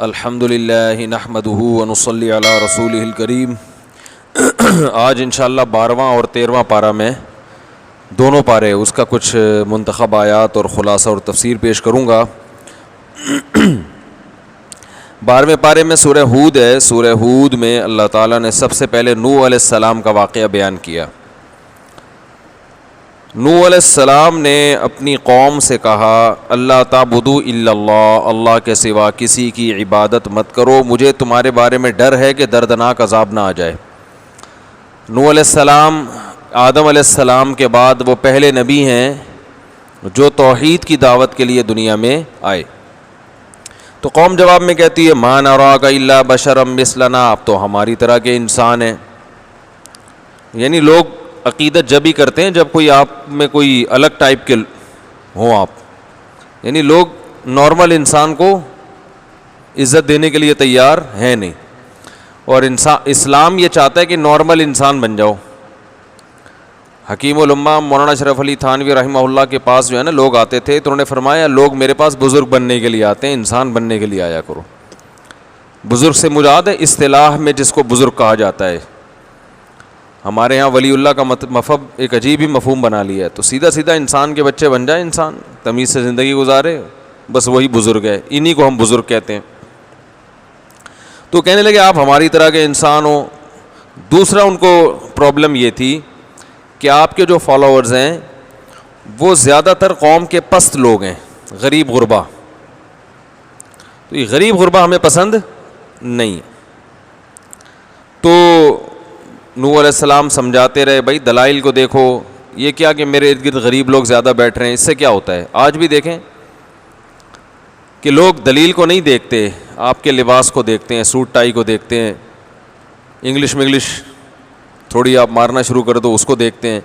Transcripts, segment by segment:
الحمد للہ نحمدہ ونصلی علی رسولہ الکریم۔ آج انشاءاللہ 12واں اور 13واں پارہ میں دونوں پارے اس کا کچھ منتخب آیات اور خلاصہ اور تفسیر پیش کروں گا۔ 12ویں پارے میں سورہ ہود ہے۔ سورہ ہود میں اللہ تعالیٰ نے سب سے پہلے نوح علیہ السلام کا واقعہ بیان کیا۔ نوح علیہ السلام نے اپنی قوم سے کہا اللہ تعبدوا الا اللہ، اللہ کے سوا کسی کی عبادت مت کرو، مجھے تمہارے بارے میں ڈر ہے کہ دردناک عذاب نہ آ جائے۔ نوح علیہ السلام آدم علیہ السلام کے بعد وہ پہلے نبی ہیں جو توحید کی دعوت کے لیے دنیا میں آئے۔ تو قوم جواب میں کہتی ہے ما نراک الا بشرا مثلنا، آپ تو ہماری طرح کے انسان ہیں۔ یعنی لوگ عقیدت جب ہی کرتے ہیں جب کوئی آپ میں کوئی الگ ٹائپ کے ہوں آپ، یعنی لوگ نارمل انسان کو عزت دینے کے لیے تیار ہیں نہیں، اور اسلام یہ چاہتا ہے کہ نارمل انسان بن جاؤ۔ حکیم الامہ مولانا اشرف علی تھانوی رحمہ اللہ کے پاس جو ہے نا لوگ آتے تھے تو انہوں نے فرمایا لوگ میرے پاس بزرگ بننے کے لیے آتے ہیں، انسان بننے کے لیے آیا کرو۔ بزرگ سے مراد ہے اصطلاح میں جس کو بزرگ کہا جاتا ہے۔ ہمارے ہاں ولی اللہ کا مفہوم ایک عجیب ہی مفہوم بنا لیا ہے، تو سیدھا سیدھا انسان کے بچے بن جائے، انسان تمیز سے زندگی گزارے، بس وہی بزرگ ہے، انہی کو ہم بزرگ کہتے ہیں۔ تو کہنے لگے آپ ہماری طرح کے انسان ہو۔ دوسرا ان کو پرابلم یہ تھی کہ آپ کے جو فالوورز ہیں وہ زیادہ تر قوم کے پست لوگ ہیں، غریب غربا، تو یہ غریب غربا ہمیں پسند نہیں۔ تو نوح علیہ السلام سمجھاتے رہے بھائی دلائل کو دیکھو، یہ کیا کہ میرے ارد گرد غریب لوگ زیادہ بیٹھ رہے ہیں، اس سے کیا ہوتا ہے؟ آج بھی دیکھیں کہ لوگ دلیل کو نہیں دیکھتے، آپ کے لباس کو دیکھتے ہیں، سوٹ ٹائی کو دیکھتے ہیں، انگلش تھوڑی آپ مارنا شروع کر دو اس کو دیکھتے ہیں،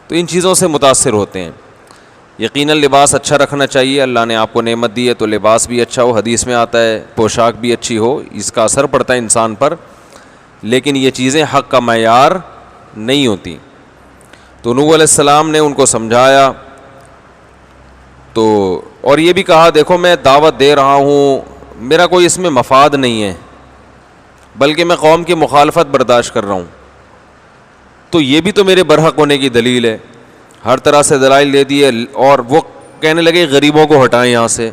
تو ان چیزوں سے متاثر ہوتے ہیں۔ یقیناً لباس اچھا رکھنا چاہیے، اللہ نے آپ کو نعمت دی ہے تو لباس بھی اچھا ہو، حدیث میں آتا ہے پوشاک بھی اچھی ہو، اس کا اثر پڑتا ہے انسان پر، لیکن یہ چیزیں حق کا معیار نہیں ہوتی۔ تو نوح علیہ السلام نے ان کو سمجھایا تو اور یہ بھی کہا دیکھو میں دعوت دے رہا ہوں، میرا کوئی اس میں مفاد نہیں ہے، بلکہ میں قوم کی مخالفت برداشت کر رہا ہوں، تو یہ بھی تو میرے برحق ہونے کی دلیل ہے۔ ہر طرح سے دلائل دے دیے، اور وہ کہنے لگے غریبوں کو ہٹائیں یہاں سے۔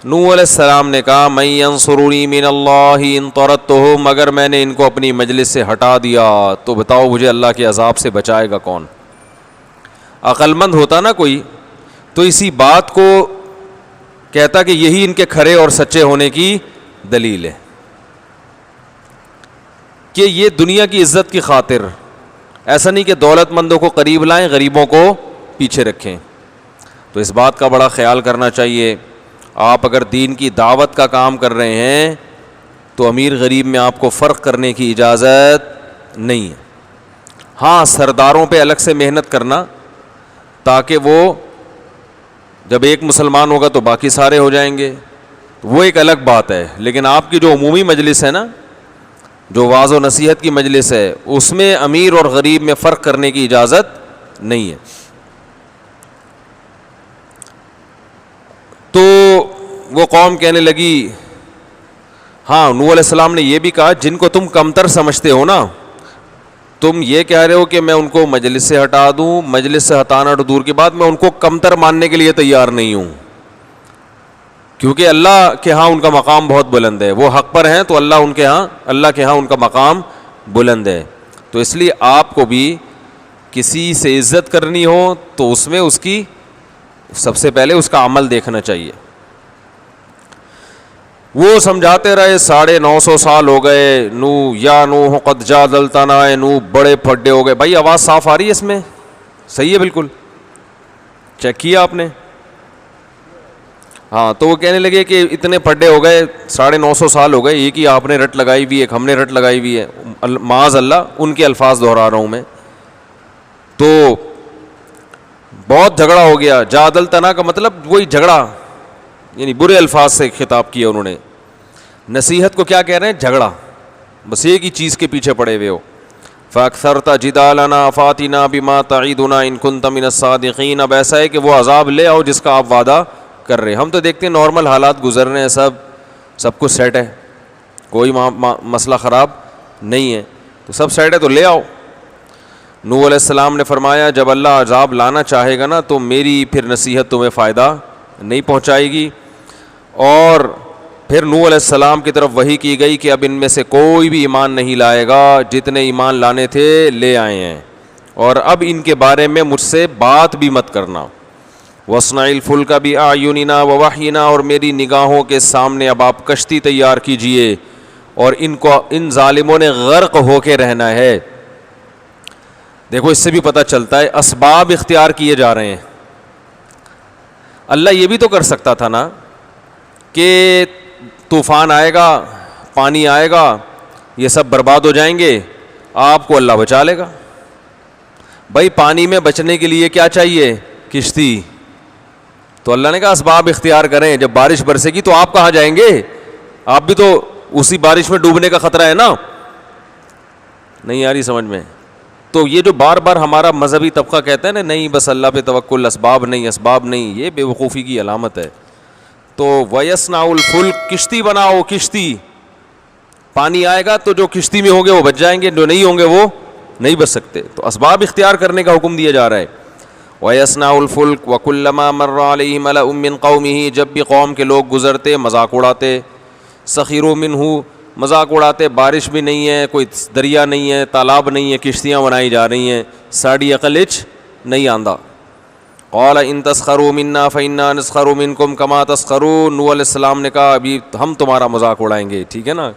نوح علیہ السلام نے کہا من ینصرنی من اللہ ان طردتہم، اگر میں نے ان کو اپنی مجلس سے ہٹا دیا تو بتاؤ مجھے اللہ کے عذاب سے بچائے گا کون؟ عقل مند ہوتا نا کوئی تو اسی بات کو کہتا کہ یہی ان کے کھرے اور سچے ہونے کی دلیل ہے، کہ یہ دنیا کی عزت کی خاطر، ایسا نہیں کہ دولت مندوں کو قریب لائیں غریبوں کو پیچھے رکھیں۔ تو اس بات کا بڑا خیال کرنا چاہیے۔ آپ اگر دین کی دعوت کا کام کر رہے ہیں تو امیر غریب میں آپ کو فرق کرنے کی اجازت نہیں ہے۔ ہاں سرداروں پہ الگ سے محنت کرنا تاکہ وہ جب ایک مسلمان ہوگا تو باقی سارے ہو جائیں گے، وہ ایک الگ بات ہے، لیکن آپ کی جو عمومی مجلس ہے نا، جو وعظ و نصیحت کی مجلس ہے، اس میں امیر اور غریب میں فرق کرنے کی اجازت نہیں ہے۔ تو وہ قوم کہنے لگی ہاں نوح علیہ السلام نے یہ بھی کہا جن کو تم کمتر سمجھتے ہو نا، تم یہ کہہ رہے ہو کہ میں ان کو مجلس سے ہٹا دوں، مجلس سے ہٹانا تو دور کی بات، میں ان کو کمتر ماننے کے لیے تیار نہیں ہوں، کیونکہ اللہ کے ہاں ان کا مقام بہت بلند ہے، وہ حق پر ہیں تو اللہ کے ہاں ان کا مقام بلند ہے۔ تو اس لیے آپ کو بھی کسی سے عزت کرنی ہو تو اس میں اس کی سب سے پہلے اس کا عمل دیکھنا چاہیے۔ وہ سمجھاتے رہے 950 سال ہو گئے، یا نوح قد جادلتنا، نوح بڑے پھڈے ہو گئے۔ بھائی آواز صاف آ رہی ہے اس میں؟ صحیح ہے بالکل؟ چیک کیا آپ نے؟ ہاں تو وہ کہنے لگے کہ اتنے پھڈے ہو گئے، 950 سال ہو گئے، ایک ہی آپ نے رٹ لگائی ہوئی ہے، ایک ہم نے رٹ لگائی ہوئی ہے، معاذ اللہ ان کے الفاظ دہرا رہا ہوں میں۔ تو بہت جھگڑا ہو گیا، جادلتنا کا مطلب وہی جھگڑا، یعنی برے الفاظ سے خطاب کیا انہوں نے۔ نصیحت کو کیا کہہ رہے ہیں؟ جھگڑا، بس ایک ہی چیز کے پیچھے پڑے ہوئے ہو۔ فَأَكْثَرْتَ جِدَالَنَا فَأْتِنَا بِمَا تَعِدُنَا إِن كُنتَ مِنَ الصَّادِقِينَ۔ اب ایسا ہے کہ وہ عذاب لے آؤ جس کا آپ وعدہ کر رہے ہیں۔ ہم تو دیکھتے ہیں نارمل حالات گزر رہے ہیں، سب سب کچھ سیٹ ہے, کوئی مسئلہ خراب نہیں ہے, تو سب سیٹ ہے تو لے آؤ. نوح علیہ السلام نے فرمایا جب اللہ عذاب لانا چاہے گا نا تو میری پھر نصیحت تمہیں فائدہ نہیں پہنچائے گی. اور پھر نوح علیہ السلام کی طرف وحی کی گئی کہ اب ان میں سے کوئی بھی ایمان نہیں لائے گا, جتنے ایمان لانے تھے لے آئے ہیں, اور اب ان کے بارے میں مجھ سے بات بھی مت کرنا. وَاصْنَعِ الْفُلْكَ بِأَعْيُنِنَا وَوَحْيِنَا, اور میری نگاہوں کے سامنے اب آپ کشتی تیار کیجئے, اور ان ظالموں نے غرق ہو کے رہنا ہے. دیکھو اس سے بھی پتہ چلتا ہے اسباب اختیار کیے جا رہے ہیں. اللہ یہ بھی تو کر سکتا تھا نا کہ طوفان آئے گا, پانی آئے گا, یہ سب برباد ہو جائیں گے, آپ کو اللہ بچا لے گا. بھائی پانی میں بچنے کے لیے کیا چاہیے؟ کشتی. تو اللہ نے کہا اسباب اختیار کریں, جب بارش برسے گی تو آپ کہاں جائیں گے؟ آپ بھی تو اسی بارش میں ڈوبنے کا خطرہ ہے نا. نہیں آ رہی سمجھ میں؟ تو یہ جو بار بار ہمارا مذہبی طبقہ کہتا ہے نا نہیں بس اللہ پہ توکل, اسباب نہیں, یہ بے وقوفی کی علامت ہے. تو وَيَصْنَعُ الْفُلْكَ, کشتی بناؤ کشتی. پانی آئے گا تو جو کشتی میں ہوں گے وہ بچ جائیں گے, جو نہیں ہوں گے وہ نہیں بچ سکتے. تو اسباب اختیار کرنے کا حکم دیا جا رہا ہے. وَيَصْنَعُ الْفُلْكَ وَكُلَّمَا مَرَّ عَلَيْهِ مَلَأٌ مِّن قَوْمِهِ, جب بھی قوم کے لوگ گزرتے مذاق اڑاتے. سَخِرُوا مِنْهُ, مذاق اڑاتے, بارش بھی نہیں ہے, کوئی دریا نہیں ہے, تالاب نہیں ہے, کشتیاں بنائی جا رہی ہیں, ساڑی عقل اچ نہیں آندا. قَالَ إِن تَسْخَرُوا مِنَّا فَإِنَّا نَسْخَرُ مِنْكُمْ كَمَا تَسْخَرُونَ, نوح علیہ السلام نے کہا ابھی ہم تمہارا مذاق اڑائیں گے, ٹھیک ہے نا.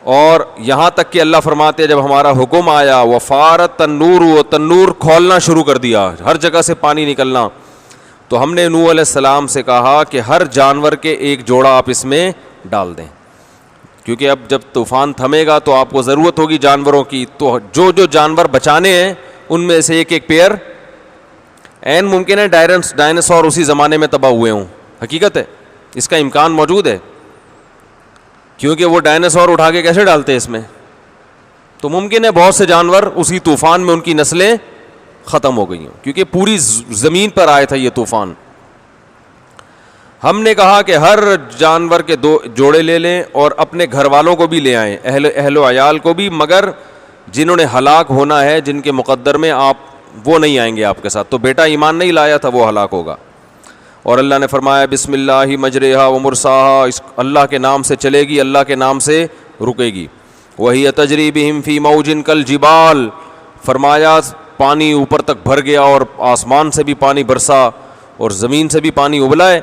اور یہاں تک کہ اللہ فرماتے ہیں جب ہمارا حکم آیا وَفَارَتْ تَنُّورُ, و تنور کھولنا شروع کر دیا, ہر جگہ سے پانی نکلنا, تو ہم نے نوح علیہ السلام سے کہا کہ ہر جانور کے ایک جوڑا آپ اس میں ڈال دیں, کیونکہ اب جب طوفان تھمے گا تو آپ کو ضرورت ہوگی جانوروں کی. تو جو جانور بچانے ہیں ان میں سے ایک ایک پیئر, این ممکن ہے ڈائناسور اسی زمانے میں تباہ ہوئے ہوں, حقیقت ہے, اس کا امکان موجود ہے, کیونکہ وہ ڈائناسور اٹھا کے کیسے ڈالتے ہیں اس میں, تو ممکن ہے بہت سے جانور اسی طوفان میں ان کی نسلیں ختم ہو گئی ہوں, کیونکہ پوری زمین پر آیا تھا یہ طوفان. ہم نے کہا کہ ہر جانور کے 2 جوڑے لے لیں اور اپنے گھر والوں کو بھی لے آئیں, اہل و عیال کو بھی, مگر جنہوں نے ہلاک ہونا ہے جن کے مقدر میں آپ وہ نہیں آئیں گے آپ کے ساتھ. تو بیٹا ایمان نہیں لایا تھا وہ ہلاک ہوگا. اور اللہ نے فرمایا بسم اللہ مجریہا و مرساہا, اس اللہ کے نام سے چلے گی, اللہ کے نام سے رکے گی. وہی تجری بہم فی موج کالجبال, فرمایا پانی اوپر تک بھر گیا اور آسمان سے بھی پانی برسا اور زمین سے بھی پانی ابلا ہے,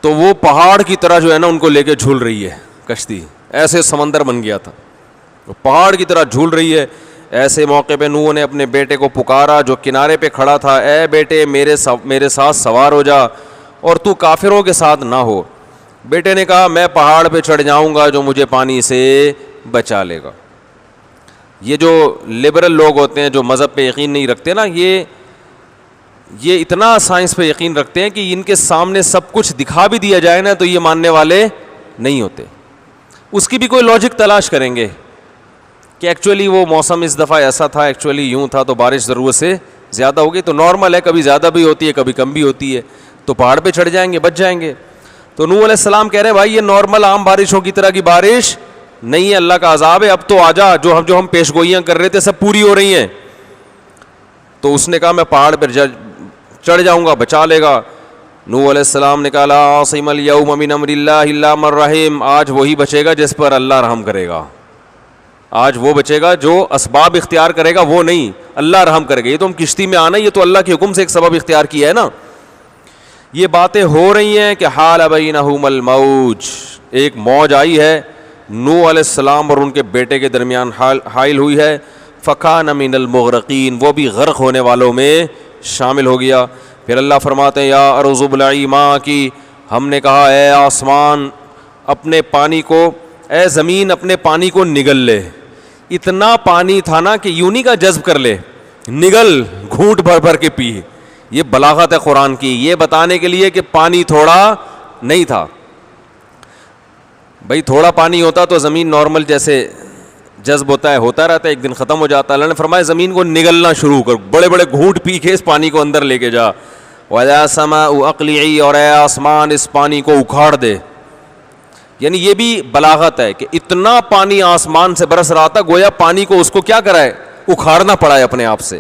تو وہ پہاڑ کی طرح جو ہے نا ان کو لے کے جھول رہی ہے کشتی, ایسے سمندر بن گیا تھا, وہ پہاڑ کی طرح جھول رہی ہے. ایسے موقع پہ نوح نے اپنے بیٹے کو پکارا جو کنارے پہ کھڑا تھا, اے بیٹے میرے ساتھ سوار ہو جا اور تو کافروں کے ساتھ نہ ہو. بیٹے نے کہا میں پہاڑ پہ چڑھ جاؤں گا جو مجھے پانی سے بچا لے گا. یہ جو لبرل لوگ ہوتے ہیں جو مذہب پہ یقین نہیں رکھتے نا, یہ اتنا سائنس پہ یقین رکھتے ہیں کہ ان کے سامنے سب کچھ دکھا بھی دیا جائے نا تو یہ ماننے والے نہیں ہوتے. اس کی بھی کوئی لاجک تلاش کریں گے کہ ایکچولی وہ موسم اس دفعہ ایسا تھا, ایکچولی یوں تھا, تو بارش ضرورت سے زیادہ ہوگی, تو نارمل ہے, کبھی زیادہ بھی ہوتی ہے کبھی کم بھی ہوتی ہے, تو پہاڑ پہ چڑھ جائیں گے بچ جائیں گے. تو نوح علیہ السلام کہہ رہے ہیں بھائی یہ نارمل عام بارشوں کی طرح کی بارش نہیں ہے, اللہ کا عذاب ہے, اب تو آجا, جو ہم پیش گوئیاں کر رہے تھے سب پوری ہو رہی ہیں. تو اس نے کہا میں پہاڑ پر چڑھ جاؤں گا, بچا لے گا. نوح علیہ السلام نے کہا لا عاصم اليوم من امر اللہ الا من رحم, آج وہی بچے گا جس پر اللہ رحم کرے گا, آج وہ بچے گا جو اسباب اختیار کرے گا, وہ نہیں, اللہ رحم کرے گا. یہ تو ہم کشتی میں آنا, یہ تو اللہ کے حکم سے ایک سبب اختیار کیا ہے نا. یہ باتیں ہو رہی ہیں کہ حال بینہم الموج, ایک موج آئی ہے نوح علیہ السلام اور ان کے بیٹے کے درمیان حائل ہوئی ہے. فکان من المغرقین, وہ بھی غرق ہونے والوں میں شامل ہو گیا. پھر اللہ فرماتے ہیں یا ارض ابلعی ماءکی, ہم نے کہا اے آسمان اپنے پانی کو, اے زمین اپنے پانی کو نگل لے. اتنا پانی تھا نا کہ یوں نہیں کا جذب کر لے, نگل, گھونٹ بھر بھر کے پی. یہ بلاغت ہے قرآن کی, یہ بتانے کے لیے کہ پانی تھوڑا نہیں تھا. بھائی تھوڑا پانی ہوتا تو زمین نارمل جیسے جذب ہوتا ہے ہوتا رہتا ہے, ایک دن ختم ہو جاتا. اللہ نے فرمایا زمین کو نگلنا شروع کر, بڑے بڑے گھونٹ پی کے اس پانی کو اندر لے کے جا. وَيَا سَمَاءُ أَقْلِعِي, اور اے آسمان اس پانی کو اکھاڑ دے. یعنی یہ بھی بلاغت ہے کہ اتنا پانی آسمان سے برس رہا تھا گویا پانی کو اس کو کیا کرا ہے, اکھاڑنا پڑا ہے اپنے آپ سے.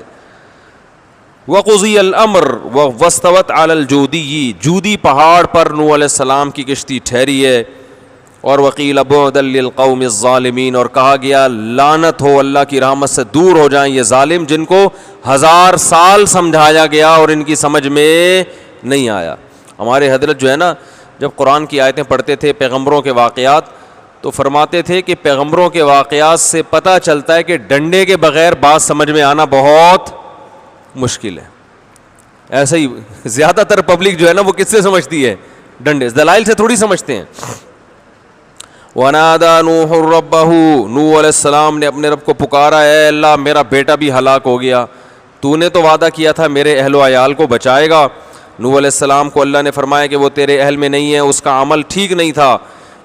وَقُضِيَ الْأَمْرُ وَاسْتَوَتْ عَلَى الْجُودِيِّ, جودی پہاڑ پر نوح علیہ السلام کی کشتی ٹھہری ہے. اور وَقِيلَ بُعْدًا لِلْقَوْمِ الظَّالِمِينَ, اور کہا گیا لعنت ہو اللہ کی رحمت سے, دور ہو جائیں یہ ظالم جن کو 1000 سال سمجھایا گیا اور ان کی سمجھ میں نہیں آیا. ہمارے حضرت جو ہے نا, جب قرآن کی آیتیں پڑھتے تھے پیغمبروں کے واقعات, تو فرماتے تھے کہ پیغمبروں کے واقعات سے پتہ چلتا ہے کہ ڈنڈے کے بغیر بات سمجھ میں آنا بہت مشکل ہے. ایسے ہی زیادہ تر پبلک جو ہے نا وہ کس سے سمجھتی ہے, ڈنڈے, دلائل سے تھوڑی سمجھتے ہیں. وَنَادَى نُوحٌ رَبَّهُ, نوح علیہ السلام نے اپنے رب کو پکارا, اے اللہ میرا بیٹا بھی ہلاک ہو گیا, تو نے تو وعدہ کیا تھا میرے اہل و عیال کو بچائے گا. نوح علیہ السلام کو اللہ نے فرمایا کہ وہ تیرے اہل میں نہیں ہے, اس کا عمل ٹھیک نہیں تھا.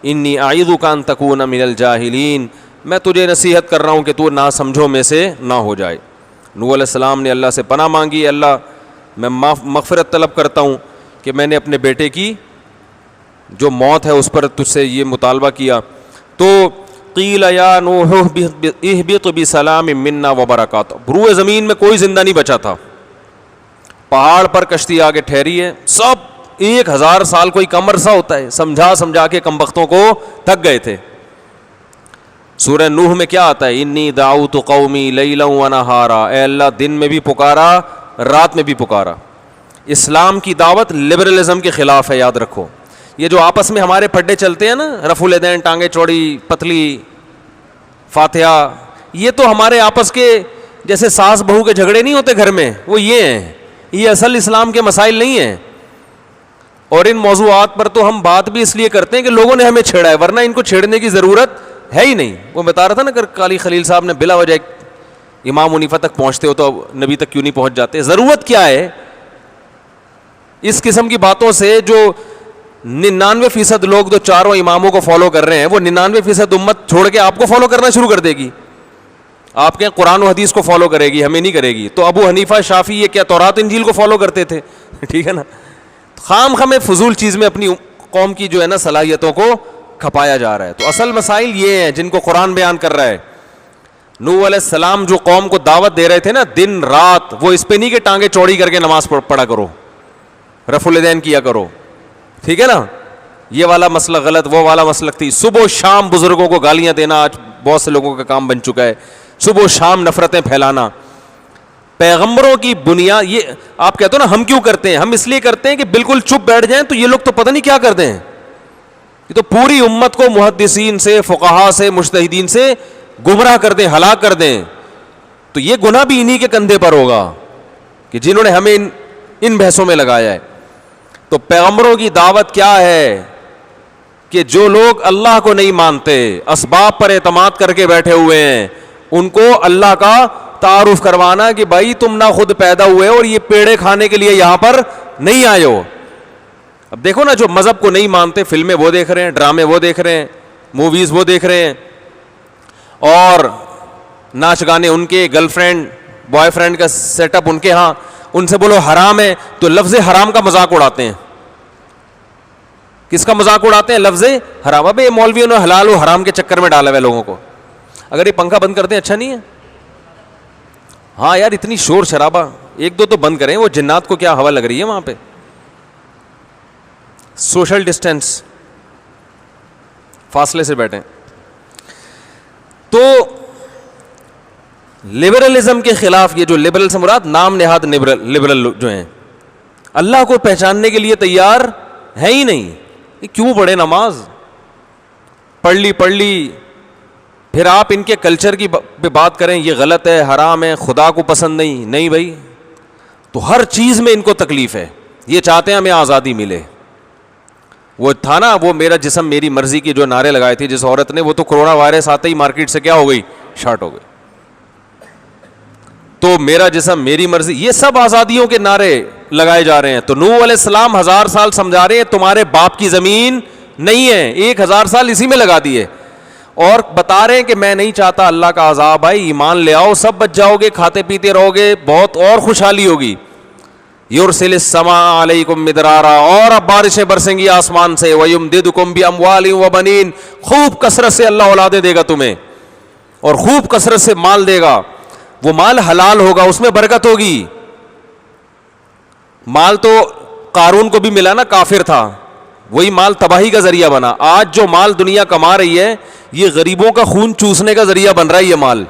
انی اعیذک ان تکون من الجاہلین, میں تجھے نصیحت کر رہا ہوں کہ تو نہ سمجھو میں سے نہ ہو جائے. نوح علیہ السلام نے اللہ سے پناہ مانگی, اللہ میں مغفرت طلب کرتا ہوں کہ میں نے اپنے بیٹے کی جو موت ہے اس پر تجھ سے یہ مطالبہ کیا. تو قیل یا نوح اہبط بسلام منا وبرکاتہ, روئے زمین میں کوئی زندہ نہیں بچا تھا, پہاڑ پر کشتی آگے ٹھہری ہے, سب 1000 سال کوئی کم عرصہ ہوتا ہے, سمجھا سمجھا کے کم بختوں کو تھک گئے تھے. سورہ نوح میں کیا آتا ہے, انی دعوت قومی لیلا ونہارا, اے اللہ دن میں بھی پکارا رات میں بھی پکارا. اسلام کی دعوت لبرلزم کے خلاف ہے, یاد رکھو. یہ جو آپس میں ہمارے پھڈے چلتے ہیں نا, رفع الیدین, ٹانگیں چوڑی پتلی, فاتحہ, یہ تو ہمارے آپس کے جیسے ساس بہو کے جھگڑے نہیں ہوتے گھر میں, وہ یہ ہیں. یہ اصل اسلام کے مسائل نہیں ہیں. اور ان موضوعات پر تو ہم بات بھی اس لیے کرتے ہیں کہ لوگوں نے ہمیں چھیڑا ہے, ورنہ ان کو چھیڑنے کی ضرورت ہے ہی نہیں. وہ بتا رہا تھا نا, اگر قالی خلیل صاحب نے بلا وجہ امام حنیفہ تک پہنچتے ہو تو نبی تک کیوں نہیں پہنچ جاتے؟ ضرورت کیا ہے اس قسم کی باتوں سے؟ جو 99% لوگ جو چاروں اماموں کو فالو کر رہے ہیں, وہ 99% امت چھوڑ کے آپ کو فالو کرنا شروع کر دے گی. آپ کے قرآن و حدیث کو فالو کرے گی, ہمیں نہیں کرے گی. تو ابو حنیفہ شافعی یہ کیا تورات انجیل کو فالو کرتے تھے؟ ٹھیک ہے نا. خام خامے فضول چیز میں اپنی قوم کی جو ہے نا صلاحیتوں کو کھپایا جا رہا ہے. تو اصل مسائل یہ ہیں جن کو قرآن بیان کر رہا ہے. نوح علیہ السلام جو قوم کو دعوت دے رہے تھے نا دن رات, وہ اس پہ نہیں کہ ٹانگیں چوڑی کر کے نماز پڑھا کرو, رفع الیدین کیا کرو, ٹھیک ہے نا, یہ والا مسلک غلط, وہ والا مسلک تھی. صبح و شام بزرگوں کو گالیاں دینا آج بہت سے لوگوں کا کام بن چکا ہے. صبح و شام نفرتیں پھیلانا. پیغمبروں کی بنیاد یہ آپ کہتے ہو نا, ہم کیوں کرتے ہیں؟ ہم اس لیے کرتے ہیں کہ بالکل چپ بیٹھ جائیں تو یہ لوگ تو پتہ نہیں کیا کرتے ہیں. یہ تو پوری امت کو محدثین سے, فقہا سے, مجتہدین سے گمراہ کر دیں, ہلاک کر دیں. تو یہ گناہ بھی انہی کے کندھے پر ہوگا کہ جنہوں نے ہمیں ان بحثوں میں لگایا ہے. تو پیغمبروں کی دعوت کیا ہے کہ جو لوگ اللہ کو نہیں مانتے, اسباب پر اعتماد کر کے بیٹھے ہوئے ہیں, ان کو اللہ کا تعارف کروانا کہ بھائی تم نہ خود پیدا ہوئے اور یہ پیڑے کھانے کے لیے یہاں پر نہیں آئے ہو. اب دیکھو نا, جو مذہب کو نہیں مانتے فلمیں وہ دیکھ رہے ہیں, ڈرامے وہ دیکھ رہے ہیں, موویز وہ دیکھ رہے ہیں, اور ناچ گانے ان کے, گرل فرینڈ بوائے فرینڈ کا سیٹ اپ ان کے ہاں. ان سے بولو حرام ہے تو لفظ حرام کا مذاق اڑاتے ہیں. کس کا مذاق اڑاتے ہیں؟ لفظ حرام. اب یہ مولویوں نے حلال و حرام کے چکر میں ڈالا ہوا ہے لوگوں کو. اگر یہ پنکھا بند کرتے ہیں اچھا نہیں ہے؟ ہاں یار اتنی شور شرابہ, 1-2 تو بند کریں, وہ جنات کو کیا ہوا لگ رہی ہے وہاں پہ. سوشل ڈسٹینس, فاصلے سے بیٹھیں. تو لبرلزم کے خلاف, یہ جو لبرل سے مراد نام نہاد لبرل جو ہیں, اللہ کو پہچاننے کے لیے تیار ہے ہی نہیں. یہ کیوں پڑھے نماز؟ پڑھ لی, پھر آپ ان کے کلچر کی پہ بات کریں یہ غلط ہے, حرام ہے, خدا کو پسند نہیں. نہیں بھائی, تو ہر چیز میں ان کو تکلیف ہے. یہ چاہتے ہیں ہمیں آزادی ملے. وہ تھا نا, وہ میرا جسم میری مرضی کی جو نعرے لگائے تھے جس عورت نے, وہ تو کورونا وائرس آتے ہی مارکیٹ سے کیا ہو گئی, شارٹ ہو گئی. تو میرا جسم میری مرضی, یہ سب آزادیوں کے نعرے لگائے جا رہے ہیں. تو نوح علیہ السلام 1000 سال سمجھا رہے ہیں تمہارے باپ کی زمین نہیں ہے, 1000 سال اسی میں لگا دیے, اور بتا رہے ہیں کہ میں نہیں چاہتا اللہ کا عذاب آئے, ایمان لے آؤ, سب بچ جاؤ گے, کھاتے پیتے رہو گے, بہت اور خوشحالی ہوگی. یرسل السماء علیکم مدرارا, اور اب بارشیں برسیں گی آسمان سے, ویمددکم باموال وبنین, خوب کثرت سے اللہ اولادیں دے گا تمہیں, اور خوب کثرت سے مال دے گا. وہ مال حلال ہوگا, اس میں برکت ہوگی. مال تو قارون کو بھی ملا نا, کافر تھا, وہی مال تباہی کا ذریعہ بنا. آج جو مال دنیا کما رہی ہے یہ غریبوں کا خون چوسنے کا ذریعہ بن رہا ہے. یہ مال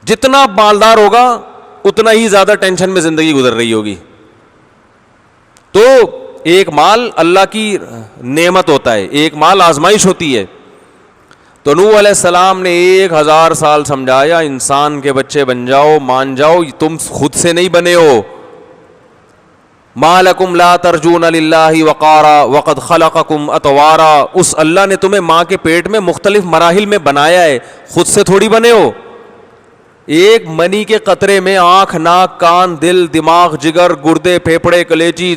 جتنا مالدار ہوگا اتنا ہی زیادہ ٹینشن میں زندگی گزر رہی ہوگی. تو ایک مال اللہ کی نعمت ہوتا ہے, ایک مال آزمائش ہوتی ہے. تو نوح علیہ السلام نے 1000 سال سمجھایا, انسان کے بچے بن جاؤ, مان جاؤ, تم خود سے نہیں بنے ہو. ما لکم لا ترجون للہ وقارا وقد خلقکم اطوارا, اس اللہ نے تمہیں ماں کے پیٹ میں مختلف مراحل میں بنایا ہے, خود سے تھوڑی بنے ہو. ایک منی کے قطرے میں آنکھ, ناک, کان, دل, دماغ, جگر, گردے, پھیپھڑے, کلیجی,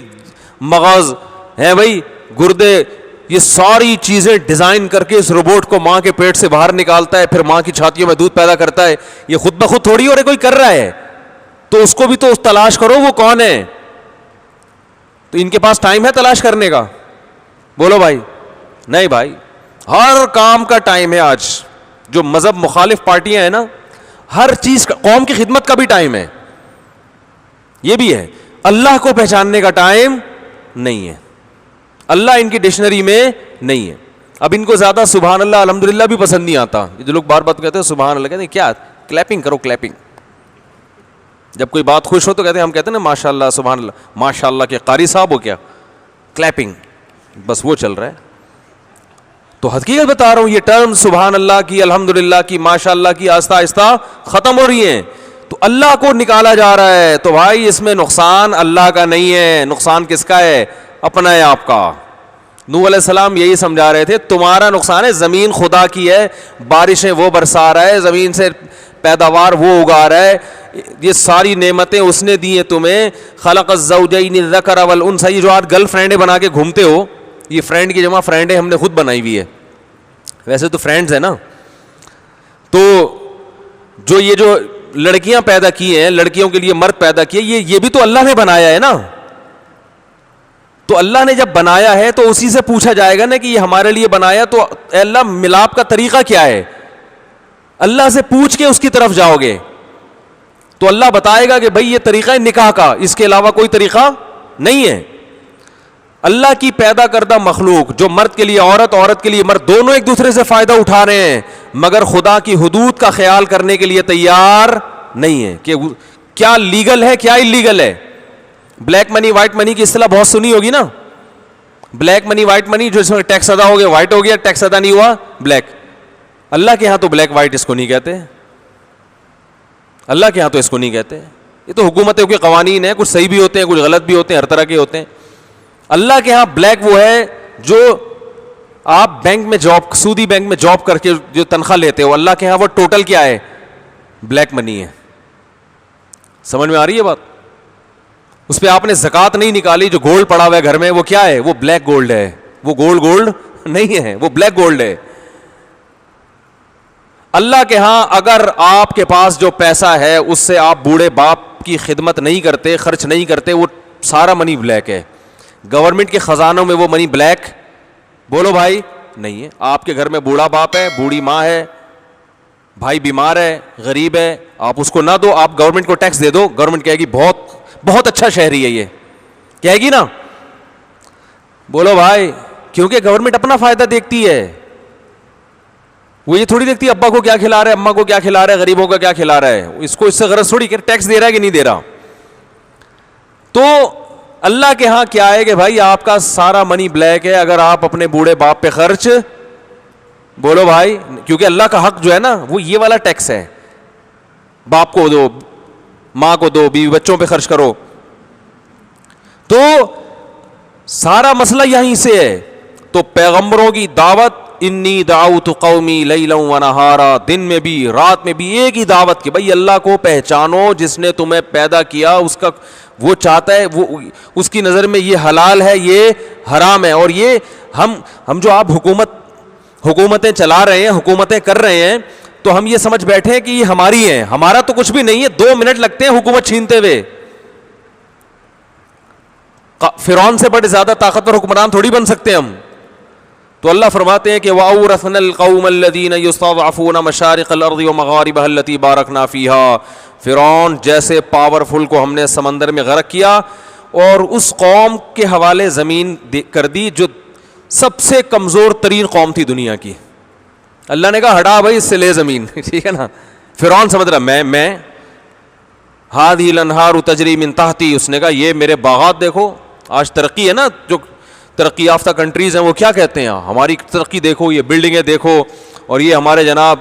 مغز ہیں بھائی, گردے, یہ ساری چیزیں ڈیزائن کر کے اس روبوٹ کو ماں کے پیٹ سے باہر نکالتا ہے, پھر ماں کی چھاتیوں میں دودھ پیدا کرتا ہے. یہ خود بخود تھوڑی ہو رہا ہے, کوئی کر رہا ہے, تو اس کو بھی تو تلاش کرو وہ کون ہے. تو ان کے پاس ٹائم ہے تلاش کرنے کا؟ بولو بھائی. نہیں بھائی, ہر کام کا ٹائم ہے. آج جو مذہب مخالف پارٹیاں ہیں نا, ہر چیز کا, قوم کی خدمت کا بھی ٹائم ہے, یہ بھی ہے. اللہ کو پہچاننے کا ٹائم نہیں ہے. اللہ ان کی ڈکشنری میں نہیں ہے. اب ان کو زیادہ سبحان اللہ الحمدللہ بھی پسند نہیں آتا. جو لوگ بار بار کہتے ہیں سبحان اللہ, کہتے ہیں کیا کلیپنگ کرو, کلیپنگ. جب کوئی بات خوش ہو تو کہتے ہیں, ہم کہتے ہیں نا ماشاء اللہ سبحان اللہ, ماشاء اللہ کے قاری صاحب ہو کیا, کلیپنگ, بس وہ چل رہا ہے. تو حقیقت بتا رہا ہوں, یہ ٹرم سبحان اللہ کی, الحمدللہ کی, ماشاء اللہ کی آہستہ آہستہ ختم ہو رہی ہیں. تو اللہ کو نکالا جا رہا ہے. تو بھائی اس میں نقصان اللہ کا نہیں ہے, نقصان کس کا ہے؟ اپنا ہے, آپ کا. نوح علیہ السلام یہی سمجھا رہے تھے, تمہارا نقصان ہے, زمین خدا کی ہے, بارشیں وہ برسا رہا ہے, زمین سے پیداوار وہ اگا رہا ہے, یہ ساری نعمتیں اس نے دی ہیں تمہیں. خلق الزوجین الذکر والانثى, یہ جو آج گرل فرینڈیں بنا کے گھومتے ہو, یہ فرینڈ کی جمع فرینڈیں ہم نے خود بنائی ہوئی ہے, ویسے تو فرینڈز ہیں نا. تو جو یہ جو لڑکیاں پیدا کی ہیں, لڑکیوں کے لیے مرد پیدا کیے, یہ بھی تو اللہ نے بنایا ہے نا. تو اللہ نے جب بنایا ہے تو اسی سے پوچھا جائے گا نا کہ یہ ہمارے لیے بنایا, تو اے اللہ ملاپ کا طریقہ کیا ہے؟ اللہ سے پوچھ کے اس کی طرف جاؤ گے تو اللہ بتائے گا کہ بھائی یہ طریقہ ہے نکاح کا, اس کے علاوہ کوئی طریقہ نہیں ہے. اللہ کی پیدا کردہ مخلوق, جو مرد کے لیے عورت, عورت کے لیے مرد, دونوں ایک دوسرے سے فائدہ اٹھا رہے ہیں, مگر خدا کی حدود کا خیال کرنے کے لیے تیار نہیں ہے کہ کیا لیگل ہے کیا انلیگل ہے. بلیک منی وائٹ منی کی اصطلاح بہت سنی ہوگی نا. بلیک منی وائٹ منی, جو اس میں ٹیکس ادا ہو گیا وائٹ ہو گیا, ٹیکس ادا نہیں ہوا بلیک. اللہ کے ہاں تو بلیک وائٹ اس کو نہیں کہتے, اللہ کے ہاں تو اس کو نہیں کہتے. یہ تو حکومتوں کے قوانین ہیں, کچھ صحیح بھی ہوتے ہیں, کچھ غلط بھی ہوتے ہیں, ہر طرح کے ہوتے ہیں. اللہ کے ہاں بلیک وہ ہے جو آپ بینک میں جاب, سودی بینک میں جاب کر کے جو تنخواہ لیتے ہو, اللہ کے ہاں وہ ٹوٹل کیا ہے؟ بلیک منی ہے. سمجھ میں آ رہی ہے بات؟ اس پہ آپ نے زکوٰۃ نہیں نکالی, جو گولڈ پڑا ہوا ہے گھر میں وہ کیا ہے؟ وہ بلیک گولڈ ہے. وہ گولڈ نہیں ہے, وہ بلیک گولڈ ہے. اللہ کے ہاں اگر آپ کے پاس جو پیسہ ہے اس سے آپ بوڑھے باپ کی خدمت نہیں کرتے, خرچ نہیں کرتے, وہ سارا منی بلیک ہے. گورنمنٹ کے خزانوں میں وہ منی بلیک, بولو بھائی, نہیں ہے. آپ کے گھر میں بوڑھا باپ ہے, بوڑھی ماں ہے, بھائی بیمار ہے, غریب ہے, آپ اس کو نہ دو, آپ گورنمنٹ کو ٹیکس دے دو, گورنمنٹ کہے گی بہت بہت اچھا شہری ہے, یہ کہے گی نا. بولو بھائی, کیونکہ گورنمنٹ اپنا فائدہ دیکھتی ہے, وہ یہ تھوڑی دیکھتی ہے ابا کو کیا کھلا رہا ہے, اماں کو کیا کھلا رہا ہے, غریبوں کو کیا کھلا رہا ہے. اس کو اس سے غرض تھوڑی کہ ٹیکس دے رہا ہے کہ نہیں دے رہا. تو اللہ کے ہاں کیا ہے کہ بھائی آپ کا سارا منی بلیک ہے اگر آپ اپنے بوڑھے باپ پہ خرچ, بولو بھائی, کیونکہ اللہ کا حق جو ہے نا وہ یہ والا ٹیکس ہے, باپ کو دو, ماں کو دو, بیوی بچوں پہ خرچ کرو. تو سارا مسئلہ یہیں سے ہے. تو پیغمبروں کی دعوت, انی دعوت قومی لیلا و نہارا, دن میں بھی رات میں بھی ایک ہی دعوت کی, بھائی اللہ کو پہچانو جس نے تمہیں پیدا کیا, اس کا وہ چاہتا ہے, وہ اس کی نظر میں یہ حلال ہے, یہ حرام ہے. اور یہ ہم جو آپ حکومتیں چلا رہے ہیں, حکومتیں کر رہے ہیں, تو ہم یہ سمجھ بیٹھے ہیں کہ یہ ہماری ہیں. ہمارا تو کچھ بھی نہیں ہے, 2 منٹ لگتے ہیں حکومت چھینتے ہوئے. فرعون سے بڑے زیادہ طاقتور حکمران تھوڑی بن سکتے ہم. تو اللہ فرماتے ہیں کہ وَأَوْرَثْنَا الْقَوْمَ الَّذِينَ يُسْتَضْعَفُونَ مَشَارِقَ الْأَرْضِ وَمَغَارِبَهَا الَّتِي بَارَكْنَا فِيهَا. فرعون جیسے پاورفل کو ہم نے سمندر میں غرق کیا اور اس قوم کے حوالے زمین کر دی جو سب سے کمزور ترین قوم تھی دنیا کی. اللہ نے کہا ہٹا بھائی اس سے لے زمین. ٹھیک ہے نا. فرعون سمجھ رہا میں هَذِهِ الْأَنْهَارُ تَجْرِي مِن تَحْتِي. اس نے کہا یہ میرے باغات دیکھو. آج ترقی ہے نا, جو ترقی یافتہ کنٹریز ہیں وہ کیا کہتے ہیں, ہماری ترقی دیکھو, یہ بلڈنگیں دیکھو, اور یہ ہمارے جناب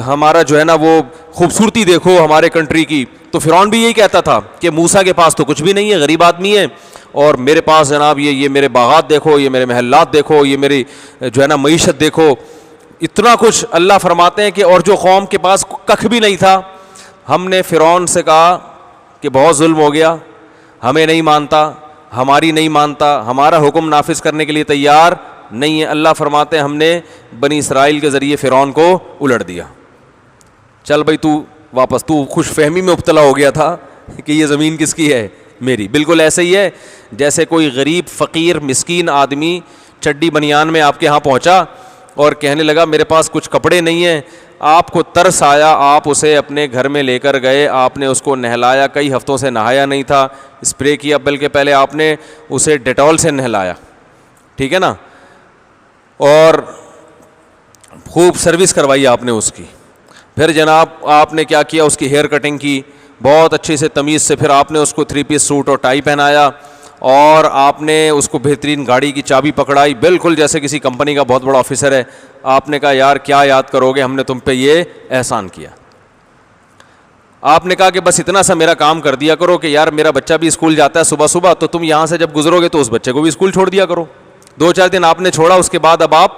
ہمارا جو ہے نا وہ خوبصورتی دیکھو ہمارے کنٹری کی. تو فرعون بھی یہی کہتا تھا کہ موسیٰ کے پاس تو کچھ بھی نہیں ہے, غریب آدمی ہے, اور میرے پاس جناب یہ میرے باغات دیکھو, یہ میرے محلات دیکھو, یہ میری جو ہے نا معیشت دیکھو, اتنا کچھ. اللہ فرماتے ہیں کہ اور جو قوم کے پاس ککھ بھی نہیں تھا, ہم نے فرعون سے کہا کہ بہت ظلم ہو گیا, ہمیں نہیں مانتا, ہماری نہیں مانتا, ہمارا حکم نافذ کرنے کے لیے تیار نہیں ہے. اللہ فرماتے ہیں ہم نے بنی اسرائیل کے ذریعے فرعون کو الٹ دیا. چل بھائی تو واپس, تو خوش فہمی میں مبتلا ہو گیا تھا کہ یہ زمین کس کی ہے, میری. بالکل ایسے ہی ہے جیسے کوئی غریب فقیر مسکین آدمی چڈی بنیان میں آپ کے ہاں پہنچا اور کہنے لگا میرے پاس کچھ کپڑے نہیں ہیں. آپ کو ترس آیا, آپ اسے اپنے گھر میں لے کر گئے, آپ نے اس کو نہلایا, کئی ہفتوں سے نہایا نہیں تھا, اسپرے کیا, بلکہ پہلے آپ نے اسے ڈیٹول سے نہلایا, ٹھیک ہے نا, اور خوب سروس کروائی آپ نے اس کی. پھر جناب آپ نے کیا کیا, اس کی ہیئر کٹنگ کی بہت اچھے سے تمیز سے, پھر آپ نے اس کو 3 پیس سوٹ اور ٹائی پہنایا, اور آپ نے اس کو بہترین گاڑی کی چابی پکڑائی, بالکل جیسے کسی کمپنی کا بہت بڑا آفیسر ہے. آپ نے کہا یار کیا یاد کرو گے, ہم نے تم پہ یہ احسان کیا. آپ نے کہا کہ بس اتنا سا میرا کام کر دیا کرو کہ یار میرا بچہ بھی اسکول جاتا ہے صبح صبح, تو تم یہاں سے جب گزرو گے تو اس بچے کو بھی اسکول چھوڑ دیا کرو. 2-4 دن آپ نے چھوڑا, اس کے بعد اب آپ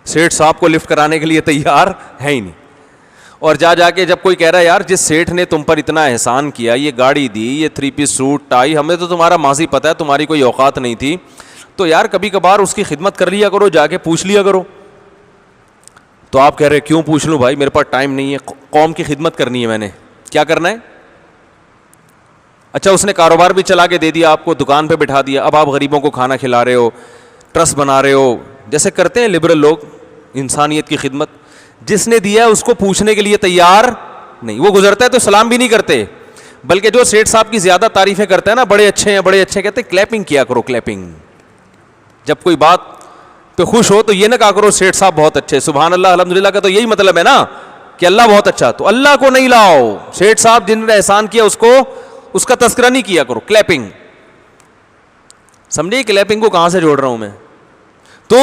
سیٹھ صاحب کو لفٹ کرانے کے لیے تیار ہے ہی نہیں. اور جا کے جب کوئی کہہ رہا ہے یار جس سیٹھ نے تم پر اتنا احسان کیا, یہ گاڑی دی, یہ 3 پیس سوٹ ٹائی, ہمیں تو تمہارا ماضی پتہ ہے, تمہاری کوئی اوقات نہیں تھی, تو یار کبھی کبھار اس کی خدمت کر لیا کرو, جا کے پوچھ لیا کرو. تو آپ کہہ رہے کیوں پوچھ لوں بھائی, میرے پاس ٹائم نہیں ہے, قوم کی خدمت کرنی ہے, میں نے کیا کرنا ہے. اچھا اس نے کاروبار بھی چلا کے دے دیا آپ کو, دکان پہ بٹھا دیا, اب آپ غریبوں کو کھانا کھلا رہے ہو, ٹرسٹ بنا رہے ہو, جیسے کرتے ہیں لبرل لوگ انسانیت کی خدمت. جس نے دیا ہے اس کو پوچھنے کے لیے تیار نہیں, وہ گزرتا ہے تو سلام بھی نہیں کرتے, بلکہ جو سیٹھ صاحب کی زیادہ تعریفیں کرتے ہیں نا, بڑے اچھے ہیں بڑے اچھے, کہتے ہیں کلیپنگ کیا کرو, کلیپنگ. جب کوئی بات پہ خوش ہو تو یہ نہ کہا کرو سیٹھ صاحب بہت اچھے, سبحان اللہ الحمدللہ کا تو یہی مطلب ہے نا کہ اللہ بہت اچھا. تو اللہ کو نہیں لاؤ, سیٹھ صاحب جن نے احسان کیا اس کا تذکرہ نہیں کیا کرو, کلیپنگ. سمجھے کلیپنگ کو کہاں سے جوڑ رہا ہوں میں. تو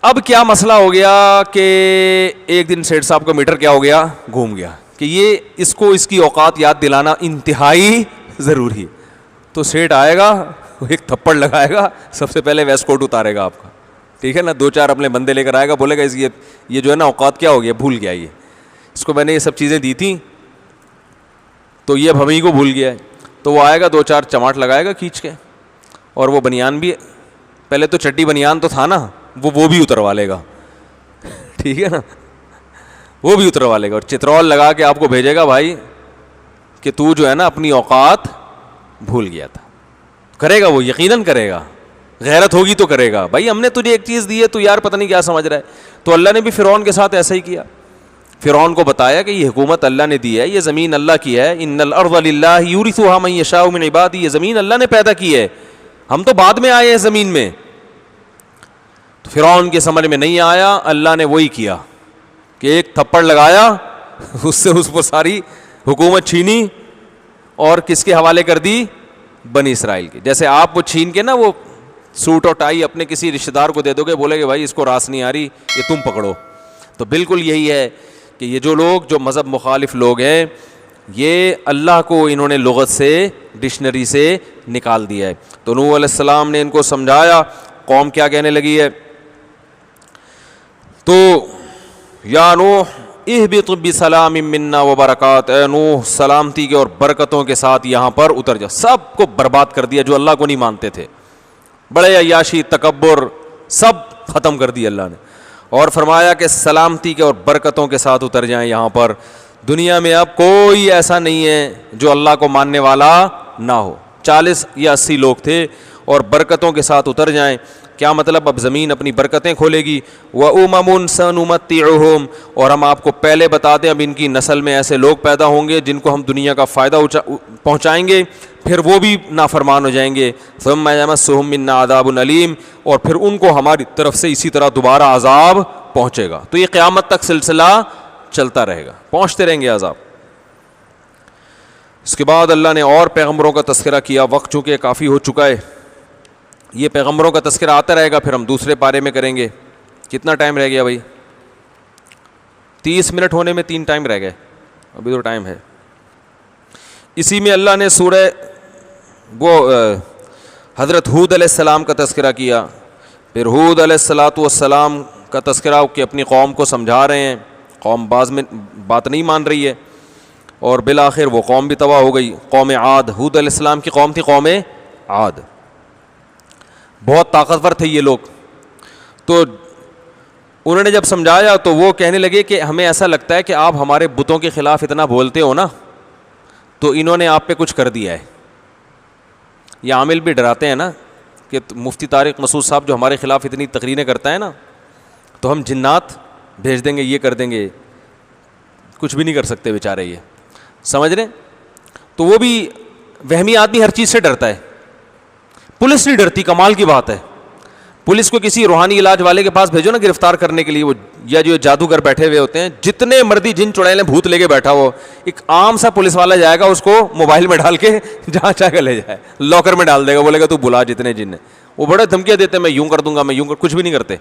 اب کیا مسئلہ ہو گیا کہ ایک دن سیٹھ صاحب کا میٹر کیا ہو گیا, گھوم گیا, کہ یہ اس کو اس کی اوقات یاد دلانا انتہائی ضروری. تو سیٹھ آئے گا, ایک تھپڑ لگائے گا, سب سے پہلے ویسٹ کوٹ اتارے گا آپ کا, ٹھیک ہے نا, 2-4 اپنے بندے لے کر آئے گا, بولے گا یہ جو ہے نا اوقات کیا ہو گیا, بھول گیا, یہ اس کو میں نے یہ سب چیزیں دی تھیں تو یہ اب ہم ہی کو بھول گیا ہے. تو وہ آئے گا 2-4 چماٹ لگائے گا کھینچ کے, اور وہ بنیان بھی, پہلے تو چڈی بنیان تو تھا نا, وہ بھی اتروا لے گا, ٹھیک ہے نا, وہ بھی اتروا لے گا, اور چترول لگا کے آپ کو بھیجے گا بھائی کہ تو جو ہے نا اپنی اوقات بھول گیا تھا. کرے گا وہ, یقیناً کرے گا, غیرت ہوگی تو کرے گا. بھائی ہم نے تجھے ایک چیز دی ہے, تو یار پتہ نہیں کیا سمجھ رہا ہے. تو اللہ نے بھی فرعون کے ساتھ ایسا ہی کیا. فرعون کو بتایا کہ یہ حکومت اللہ نے دی ہے, یہ زمین اللہ کی ہے, ان الارض للہ یورثها من یشاء من عبادہ, یہ زمین اللہ نے پیدا کی ہے, ہم تو بعد میں آئے ہیں زمین میں. تو فرعون کے سمجھ میں نہیں آیا, اللہ نے وہی کیا کہ ایک تھپڑ لگایا, اس سے اس پر ساری حکومت چھینی اور کس کے حوالے کر دی, بنی اسرائیل کے. جیسے آپ وہ چھین کے نا وہ سوٹ اور ٹائی اپنے کسی رشتہ دار کو دے دو گے, بولے گے بھائی اس کو راس نہیں آ رہی, یہ تم پکڑو. تو بالکل یہی ہے کہ یہ جو لوگ جو مذہب مخالف لوگ ہیں, یہ اللہ کو انہوں نے لغت سے, ڈکشنری سے نکال دیا ہے. تو نوح علیہ السلام نے ان کو سمجھایا, قوم کیا کہنے لگی ہے, تو یا نوح اہبط بسلام منا وبرکات, اے نوح سلامتی کے اور برکتوں کے ساتھ یہاں پر اتر جا. سب کو برباد کر دیا جو اللہ کو نہیں مانتے تھے, بڑے عیاشی تکبر سب ختم کر دی اللہ نے, اور فرمایا کہ سلامتی کے اور برکتوں کے ساتھ اتر جائیں یہاں پر. دنیا میں اب کوئی ایسا نہیں ہے جو اللہ کو ماننے والا نہ ہو. 40 یا 80 لوگ تھے اور برکتوں کے ساتھ اتر جائیں. کیا مطلب؟ اب زمین اپنی برکتیں کھولے گی. وَأُمَمٌ سَنُمَتِّعُهُمْ، اور ہم آپ کو پہلے بتا دیں اب ان کی نسل میں ایسے لوگ پیدا ہوں گے جن کو ہم دنیا کا فائدہ پہنچائیں گے، پھر وہ بھی نافرمان ہو جائیں گے. ثُمَّ يَمَسُّهُم مِّنَّا عَذَابٌ أَلِيمٌ، اور پھر ان کو ہماری طرف سے اسی طرح دوبارہ عذاب پہنچے گا. تو یہ قیامت تک سلسلہ چلتا رہے گا، پہنچتے رہیں گے عذاب. اس کے بعد اللہ نے اور پیغمبروں کا تذکرہ کیا. وقت چونکہ کافی ہو چکا ہے، یہ پیغمبروں کا تذکرہ آتا رہے گا، پھر ہم دوسرے پارے میں کریں گے. کتنا ٹائم رہ گیا بھائی؟ 30 منٹ ہونے میں 3 ٹائم رہ گئے، ابھی تو ٹائم ہے. اسی میں اللہ نے سورہ حضرت ہود علیہ السلام کا تذکرہ کیا. پھر ہود علیہ السلام کا تذکرہ کہ اپنی قوم کو سمجھا رہے ہیں، قوم بعض میں بات نہیں مان رہی ہے، اور بالآخر وہ قوم بھی تباہ ہو گئی. قوم عاد، ہود علیہ السلام کی قوم تھی قوم عاد. بہت طاقتور تھے یہ لوگ. تو انہوں نے جب سمجھایا تو وہ کہنے لگے کہ ہمیں ایسا لگتا ہے کہ آپ ہمارے بتوں کے خلاف اتنا بولتے ہو نا، تو انہوں نے آپ پہ کچھ کر دیا ہے. یہ عامل بھی ڈراتے ہیں نا کہ مفتی طارق مسعود صاحب جو ہمارے خلاف اتنی تقریریں کرتا ہے نا، تو ہم جنات بھیج دیں گے، یہ کر دیں گے. کچھ بھی نہیں کر سکتے بیچارے، یہ سمجھ رہے. تو وہ بھی وہمی آدمی ہر چیز سے ڈرتا ہے. پولیس نہیں ڈرتی، کمال کی بات ہے. پولیس کو کسی روحانی علاج والے کے پاس بھیجو نا گرفتار کرنے کے لیے، وہ یا جو جادوگر بیٹھے ہوئے ہوتے ہیں، جتنے مردی جن چڑیلیں بھوت لے کے بیٹھا ہو، ایک عام سا پولیس والا جائے گا، اس کو موبائل میں ڈال کے جہاں چاہے گا لے جائے، لاکر میں ڈال دے گا، بولے گا تو بلا جتنے جن ہیں. وہ بڑے دھمکیاں دیتے ہیں، میں یوں کر دوں گا، میں یوں کچھ بھی نہیں کرتے.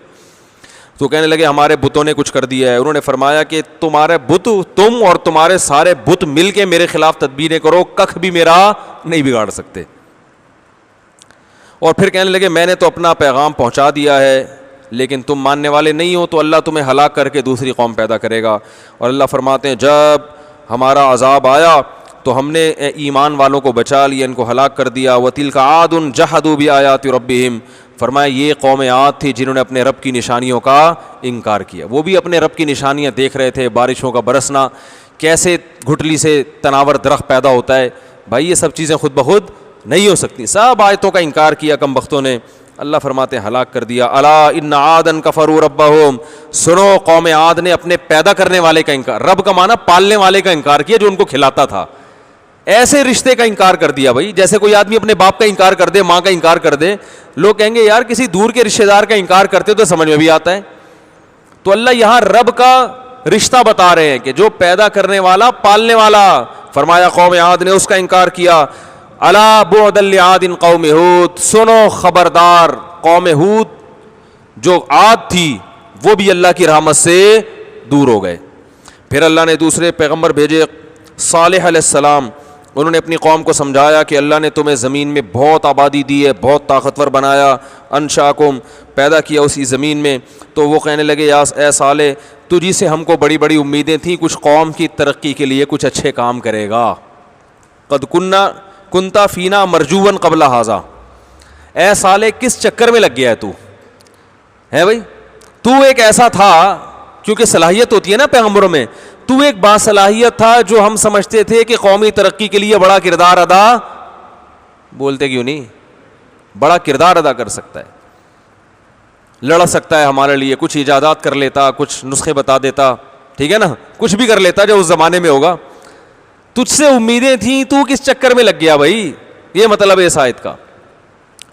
تو کہنے لگے ہمارے بتوں نے کچھ کر دیا ہے. انہوں نے فرمایا کہ تمہارے بت، تم اور تمہارے سارے بت مل کے میرے خلاف تدبیریں کرو، کخ بھی میرا نہیں بگاڑ سکتے. اور پھر کہنے لگے میں نے تو اپنا پیغام پہنچا دیا ہے، لیکن تم ماننے والے نہیں ہو، تو اللہ تمہیں ہلاک کر کے دوسری قوم پیدا کرے گا. اور اللہ فرماتے ہیں جب ہمارا عذاب آیا تو ہم نے ایمان والوں کو بچا لیا، ان کو ہلاک کر دیا. وَتِلْكَ عَادٌ جَحَدُوا بِآيَاتِ رَبِّهِمْ، فرمایا یہ قوم عاد تھی جنہوں نے اپنے رب کی نشانیوں کا انکار کیا. وہ بھی اپنے رب کی نشانیاں دیکھ رہے تھے، بارشوں کا برسنا، کیسے گھٹلی سے تناور درخت پیدا ہوتا ہے. بھائی یہ سب چیزیں خود بخود نہیں ہو سکتی. سب آیتوں کا انکار کیا کم بختوں نے. اللہ فرماتے ہیں ہلاک کر دیا. الا ان عادا کفروا ربهم، سنو قوم عاد نے اپنے پیدا کرنے والے کا انکار، رب کا معنی پالنے والے کا انکار کیا جو ان کو کھلاتا تھا. ایسے رشتے کا انکار کر دیا. بھائی جیسے کوئی آدمی اپنے باپ کا انکار کر دے، ماں کا انکار کر دے، لوگ کہیں گے یار کسی دور کے رشتے دار کا انکار کرتے تو سمجھ میں بھی آتا ہے. تو اللہ یہاں رب کا رشتہ بتا رہے ہیں کہ جو پیدا کرنے والا، پالنے والا. فرمایا قوم عاد نے اس کا انکار کیا. الا بعدا لعاد قوم ہود، سنو خبردار قوم ہود جو عاد تھی وہ بھی اللہ کی رحمت سے دور ہو گئے. پھر اللہ نے دوسرے پیغمبر بھیجے، صالح علیہ السلام. انہوں نے اپنی قوم کو سمجھایا کہ اللہ نے تمہیں زمین میں بہت آبادی دی ہے، بہت طاقتور بنایا. انشاکم، پیدا کیا اسی زمین میں. تو وہ کہنے لگے اے صالح تجھی سے ہم کو بڑی بڑی امیدیں تھیں، کچھ قوم کی ترقی کے لیے کچھ اچھے کام کرے گا. قد کنتا فینا مرجوا قبل ھذا، اے صالح کس چکر میں لگ گیا ہے تو ہے بھائی. تو ایک ایسا تھا، کیونکہ صلاحیت ہوتی ہے نا پیغمبروں میں، تو ایک باصلاحیت تھا جو ہم سمجھتے تھے کہ قومی ترقی کے لیے بڑا کردار ادا، بولتے کیوں نہیں، بڑا کردار ادا کر سکتا ہے، لڑ سکتا ہے ہمارے لیے، کچھ ایجادات کر لیتا، کچھ نسخے بتا دیتا، ٹھیک ہے نا، کچھ بھی کر لیتا جو اس زمانے میں ہوگا. تجھ سے امیدیں تھیں، تو کس چکر میں لگ گیا بھائی. یہ مطلب ہے اس آیت کا.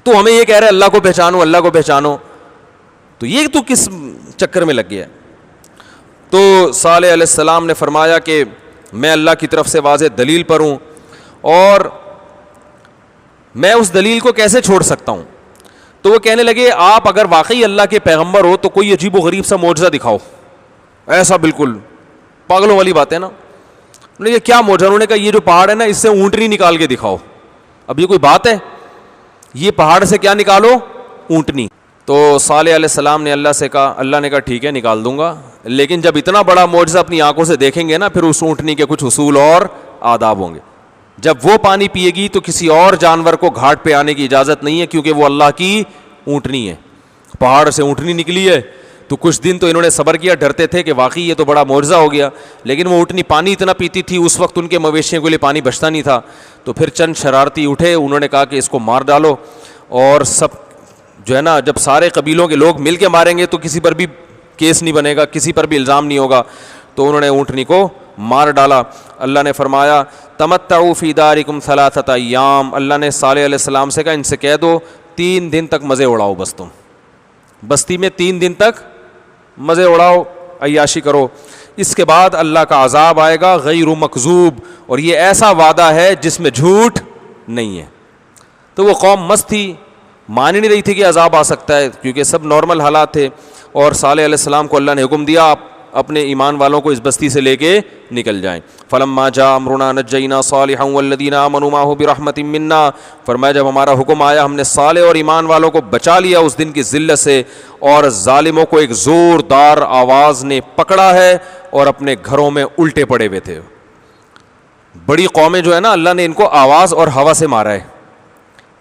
تو ہمیں یہ کہہ رہے اللہ کو پہچانو، اللہ کو پہچانو، تو یہ تو کس چکر میں لگ گیا. تو صالح علیہ السلام نے فرمایا کہ میں اللہ کی طرف سے واضح دلیل پر ہوں، اور میں اس دلیل کو کیسے چھوڑ سکتا ہوں. تو وہ کہنے لگے آپ اگر واقعی اللہ کے پیغمبر ہو تو کوئی عجیب و غریب سا معجزہ دکھاؤ. ایسا بالکل پاگلوں والی بات ہے نا. انہوں نے یہ کیا معجزہ؟ انہوں نے کہا یہ جو پہاڑ ہے نا اس سے اونٹنی نکال کے دکھاؤ. اب یہ کوئی بات ہے؟ یہ پہاڑ سے کیا نکالو؟ اونٹنی. تو صالح علیہ السلام نے اللہ سے کہا، اللہ نے کہا ٹھیک ہے نکال دوں گا، لیکن جب اتنا بڑا معجزہ اپنی آنکھوں سے دیکھیں گے نا پھر اس اونٹنی کے کچھ اصول اور آداب ہوں گے. جب وہ پانی پیے گی تو کسی اور جانور کو گھاٹ پہ آنے کی اجازت نہیں ہے، کیونکہ وہ اللہ کی اونٹنی ہے. پہاڑ سے اونٹنی نکلی ہے تو کچھ دن تو انہوں نے صبر کیا, ڈرتے تھے کہ واقعی یہ تو بڑا معجزہ ہو گیا, لیکن وہ اونٹنی پانی اتنا پیتی تھی, اس وقت ان کے مویشیوں کے لیے پانی بچتا نہیں تھا. تو پھر چند شرارتی اٹھے, انہوں نے کہا کہ اس کو مار ڈالو, اور سب جو ہے نا, جب سارے قبیلوں کے لوگ مل کے ماریں گے تو کسی پر بھی کیس نہیں بنے گا, کسی پر بھی الزام نہیں ہوگا. تو انہوں نے اونٹنی کو مار ڈالا. اللہ نے فرمایا تمتعوا فی دارکم ثلاثۃ ایام, اللہ نے صالح علیہ السلام سے کہا ان سے کہہ دو 3 دن تک مزے اڑاؤ, بس تم بستی میں 3 دن تک مزے اڑاؤ, عیاشی کرو. اس کے بعد اللہ کا عذاب آئے گا غیر مکذوب, اور یہ ایسا وعدہ ہے جس میں جھوٹ نہیں ہے. تو وہ قوم مست تھی, مان ہی نہیں رہی تھی کہ عذاب آ سکتا ہے, کیونکہ سب نارمل حالات تھے. اور صالح علیہ السلام کو اللہ نے حکم دیا آپ اپنے ایمان والوں کو اس بستی سے لے کے نکل جائیں. فلما جاء امرنا نجینا صالحا والذین آمنوا معه برحمت منا, فرمایا جب ہمارا حکم آیا ہم نے صالح اور ایمان والوں کو بچا لیا اس دن کی ذلت سے, اور ظالموں کو ایک زوردار آواز نے پکڑا ہے اور اپنے گھروں میں الٹے پڑے ہوئے تھے. بڑی قومیں جو ہے نا, اللہ نے ان کو آواز اور ہوا سے مارا ہے,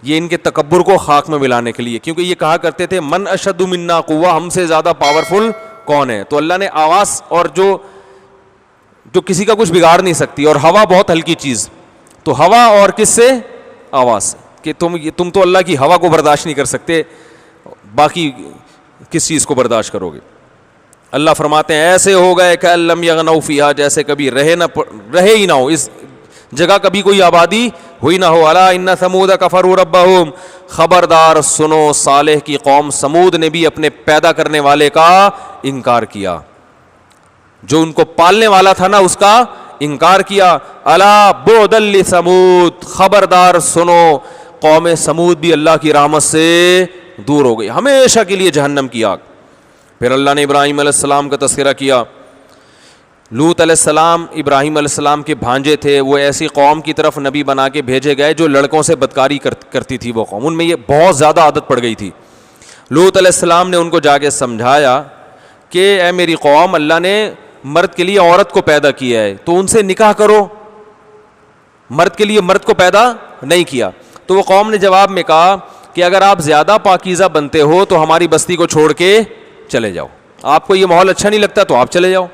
یہ ان کے تکبر کو خاک میں ملانے کے لیے, کیونکہ یہ کہا کرتے تھے من اشد منا قوہ, ہم سے زیادہ پاورفل کون ہے. تو اللہ نے آواز, اور جو کسی کا کچھ بگاڑ نہیں سکتی, اور ہوا بہت ہلکی چیز, تو ہوا اور کس سے, آواز سے, کہ تم تو اللہ کی ہوا کو برداشت نہیں کر سکتے, باقی کس چیز کو برداشت کرو گے. اللہ فرماتے ہیں ایسے ہو گئے کہ لم یغنوا فیہا, جیسے کبھی رہے ہی نہ ہو, اس جگہ کبھی کوئی آبادی ہوئی نہ ہو. الا ان ثمود کفروا ربہم, خبردار سنو صالح کی قوم سمود نے بھی اپنے پیدا کرنے والے کا انکار کیا, جو ان کو پالنے والا تھا نا اس کا انکار کیا. الا بعدا لثمود, خبردار سنو قوم سمود بھی اللہ کی رحمت سے دور ہو گئی, ہمیشہ کے لیے جہنم کی آگ. پھر اللہ نے ابراہیم علیہ السلام کا تذکرہ کیا. لوط علیہ السلام ابراہیم علیہ السلام کے بھانجے تھے, وہ ایسی قوم کی طرف نبی بنا کے بھیجے گئے جو لڑکوں سے بدکاری کرتی تھی. وہ قوم, ان میں یہ بہت زیادہ عادت پڑ گئی تھی. لوط علیہ السلام نے ان کو جا کے سمجھایا کہ اے میری قوم, اللہ نے مرد کے لیے عورت کو پیدا کیا ہے تو ان سے نکاح کرو, مرد کے لیے مرد کو پیدا نہیں کیا. تو وہ قوم نے جواب میں کہا کہ اگر آپ زیادہ پاکیزہ بنتے ہو تو ہماری بستی کو چھوڑ کے چلے جاؤ, آپ کو یہ ماحول اچھا نہیں لگتا تو آپ چلے جاؤ.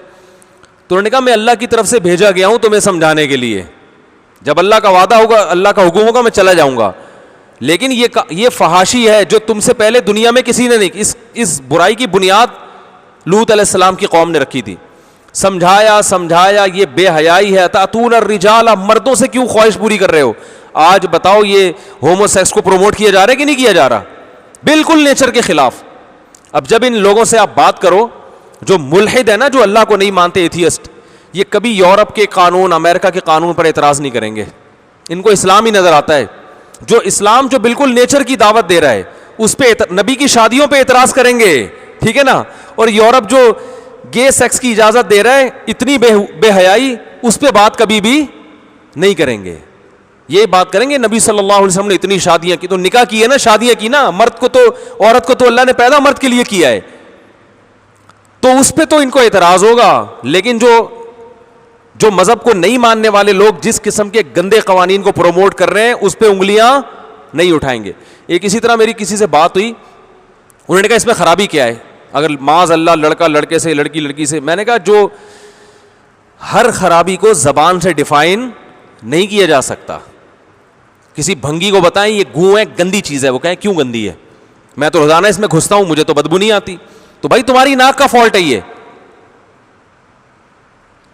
تو انہوں نے کہا میں اللہ کی طرف سے بھیجا گیا ہوں تمہیں سمجھانے کے لیے, جب اللہ کا وعدہ ہوگا, اللہ کا حکم ہوگا, میں چلا جاؤں گا. لیکن یہ فحاشی ہے جو تم سے پہلے دنیا میں کسی نے نہیں, اس برائی کی بنیاد لوط علیہ السلام کی قوم نے رکھی تھی. سمجھایا یہ بے حیائی ہے. تاتون الرجال, مردوں سے کیوں خواہش پوری کر رہے ہو؟ آج بتاؤ یہ ہومو سیکس کو پروموٹ کیا جا رہا ہے کہ نہیں کیا جا رہا؟ بالکل نیچر کے خلاف. اب جب ان لوگوں سے آپ بات کرو جو ملحد ہے نا, جو اللہ کو نہیں مانتے, ایتھیسٹ, یہ کبھی یورپ کے قانون, امریکہ کے قانون پر اعتراض نہیں کریں گے. ان کو اسلام ہی نظر آتا ہے. جو اسلام جو بالکل نیچر کی دعوت دے رہا ہے اس پہ, نبی کی شادیوں پہ اعتراض کریں گے, ٹھیک ہے نا. اور یورپ جو گے سیکس کی اجازت دے رہا ہے, اتنی بے حیائی, اس پہ بات کبھی بھی نہیں کریں گے. یہ بات کریں گے نبی صلی اللہ علیہ وسلم نے اتنی شادیاں کی, تو نکاح کی ہے نا, شادیاں کی نا, مرد کو تو, عورت کو تو اللہ نے پیدا مرد کے لیے کیا ہے, تو اس پہ تو ان کو اعتراض ہوگا. لیکن جو مذہب کو نہیں ماننے والے لوگ جس قسم کے گندے قوانین کو پروموٹ کر رہے ہیں اس پہ انگلیاں نہیں اٹھائیں گے. ایک اسی طرح میری کسی سے بات ہوئی, انہوں نے کہا اس میں خرابی کیا ہے اگر معاذ اللہ لڑکا لڑکے سے, لڑکی لڑکی سے. میں نے کہا جو ہر خرابی کو زبان سے ڈیفائن نہیں کیا جا سکتا. کسی بھنگی کو بتائیں یہ گوں ہے, گندی چیز ہے, وہ کہیں کیوں گندی ہے؟ میں تو روزانہ اس میں گھستا ہوں, مجھے تو بدبو نہیں آتی. تو بھائی تمہاری ناک کا فالٹ ہے یہ.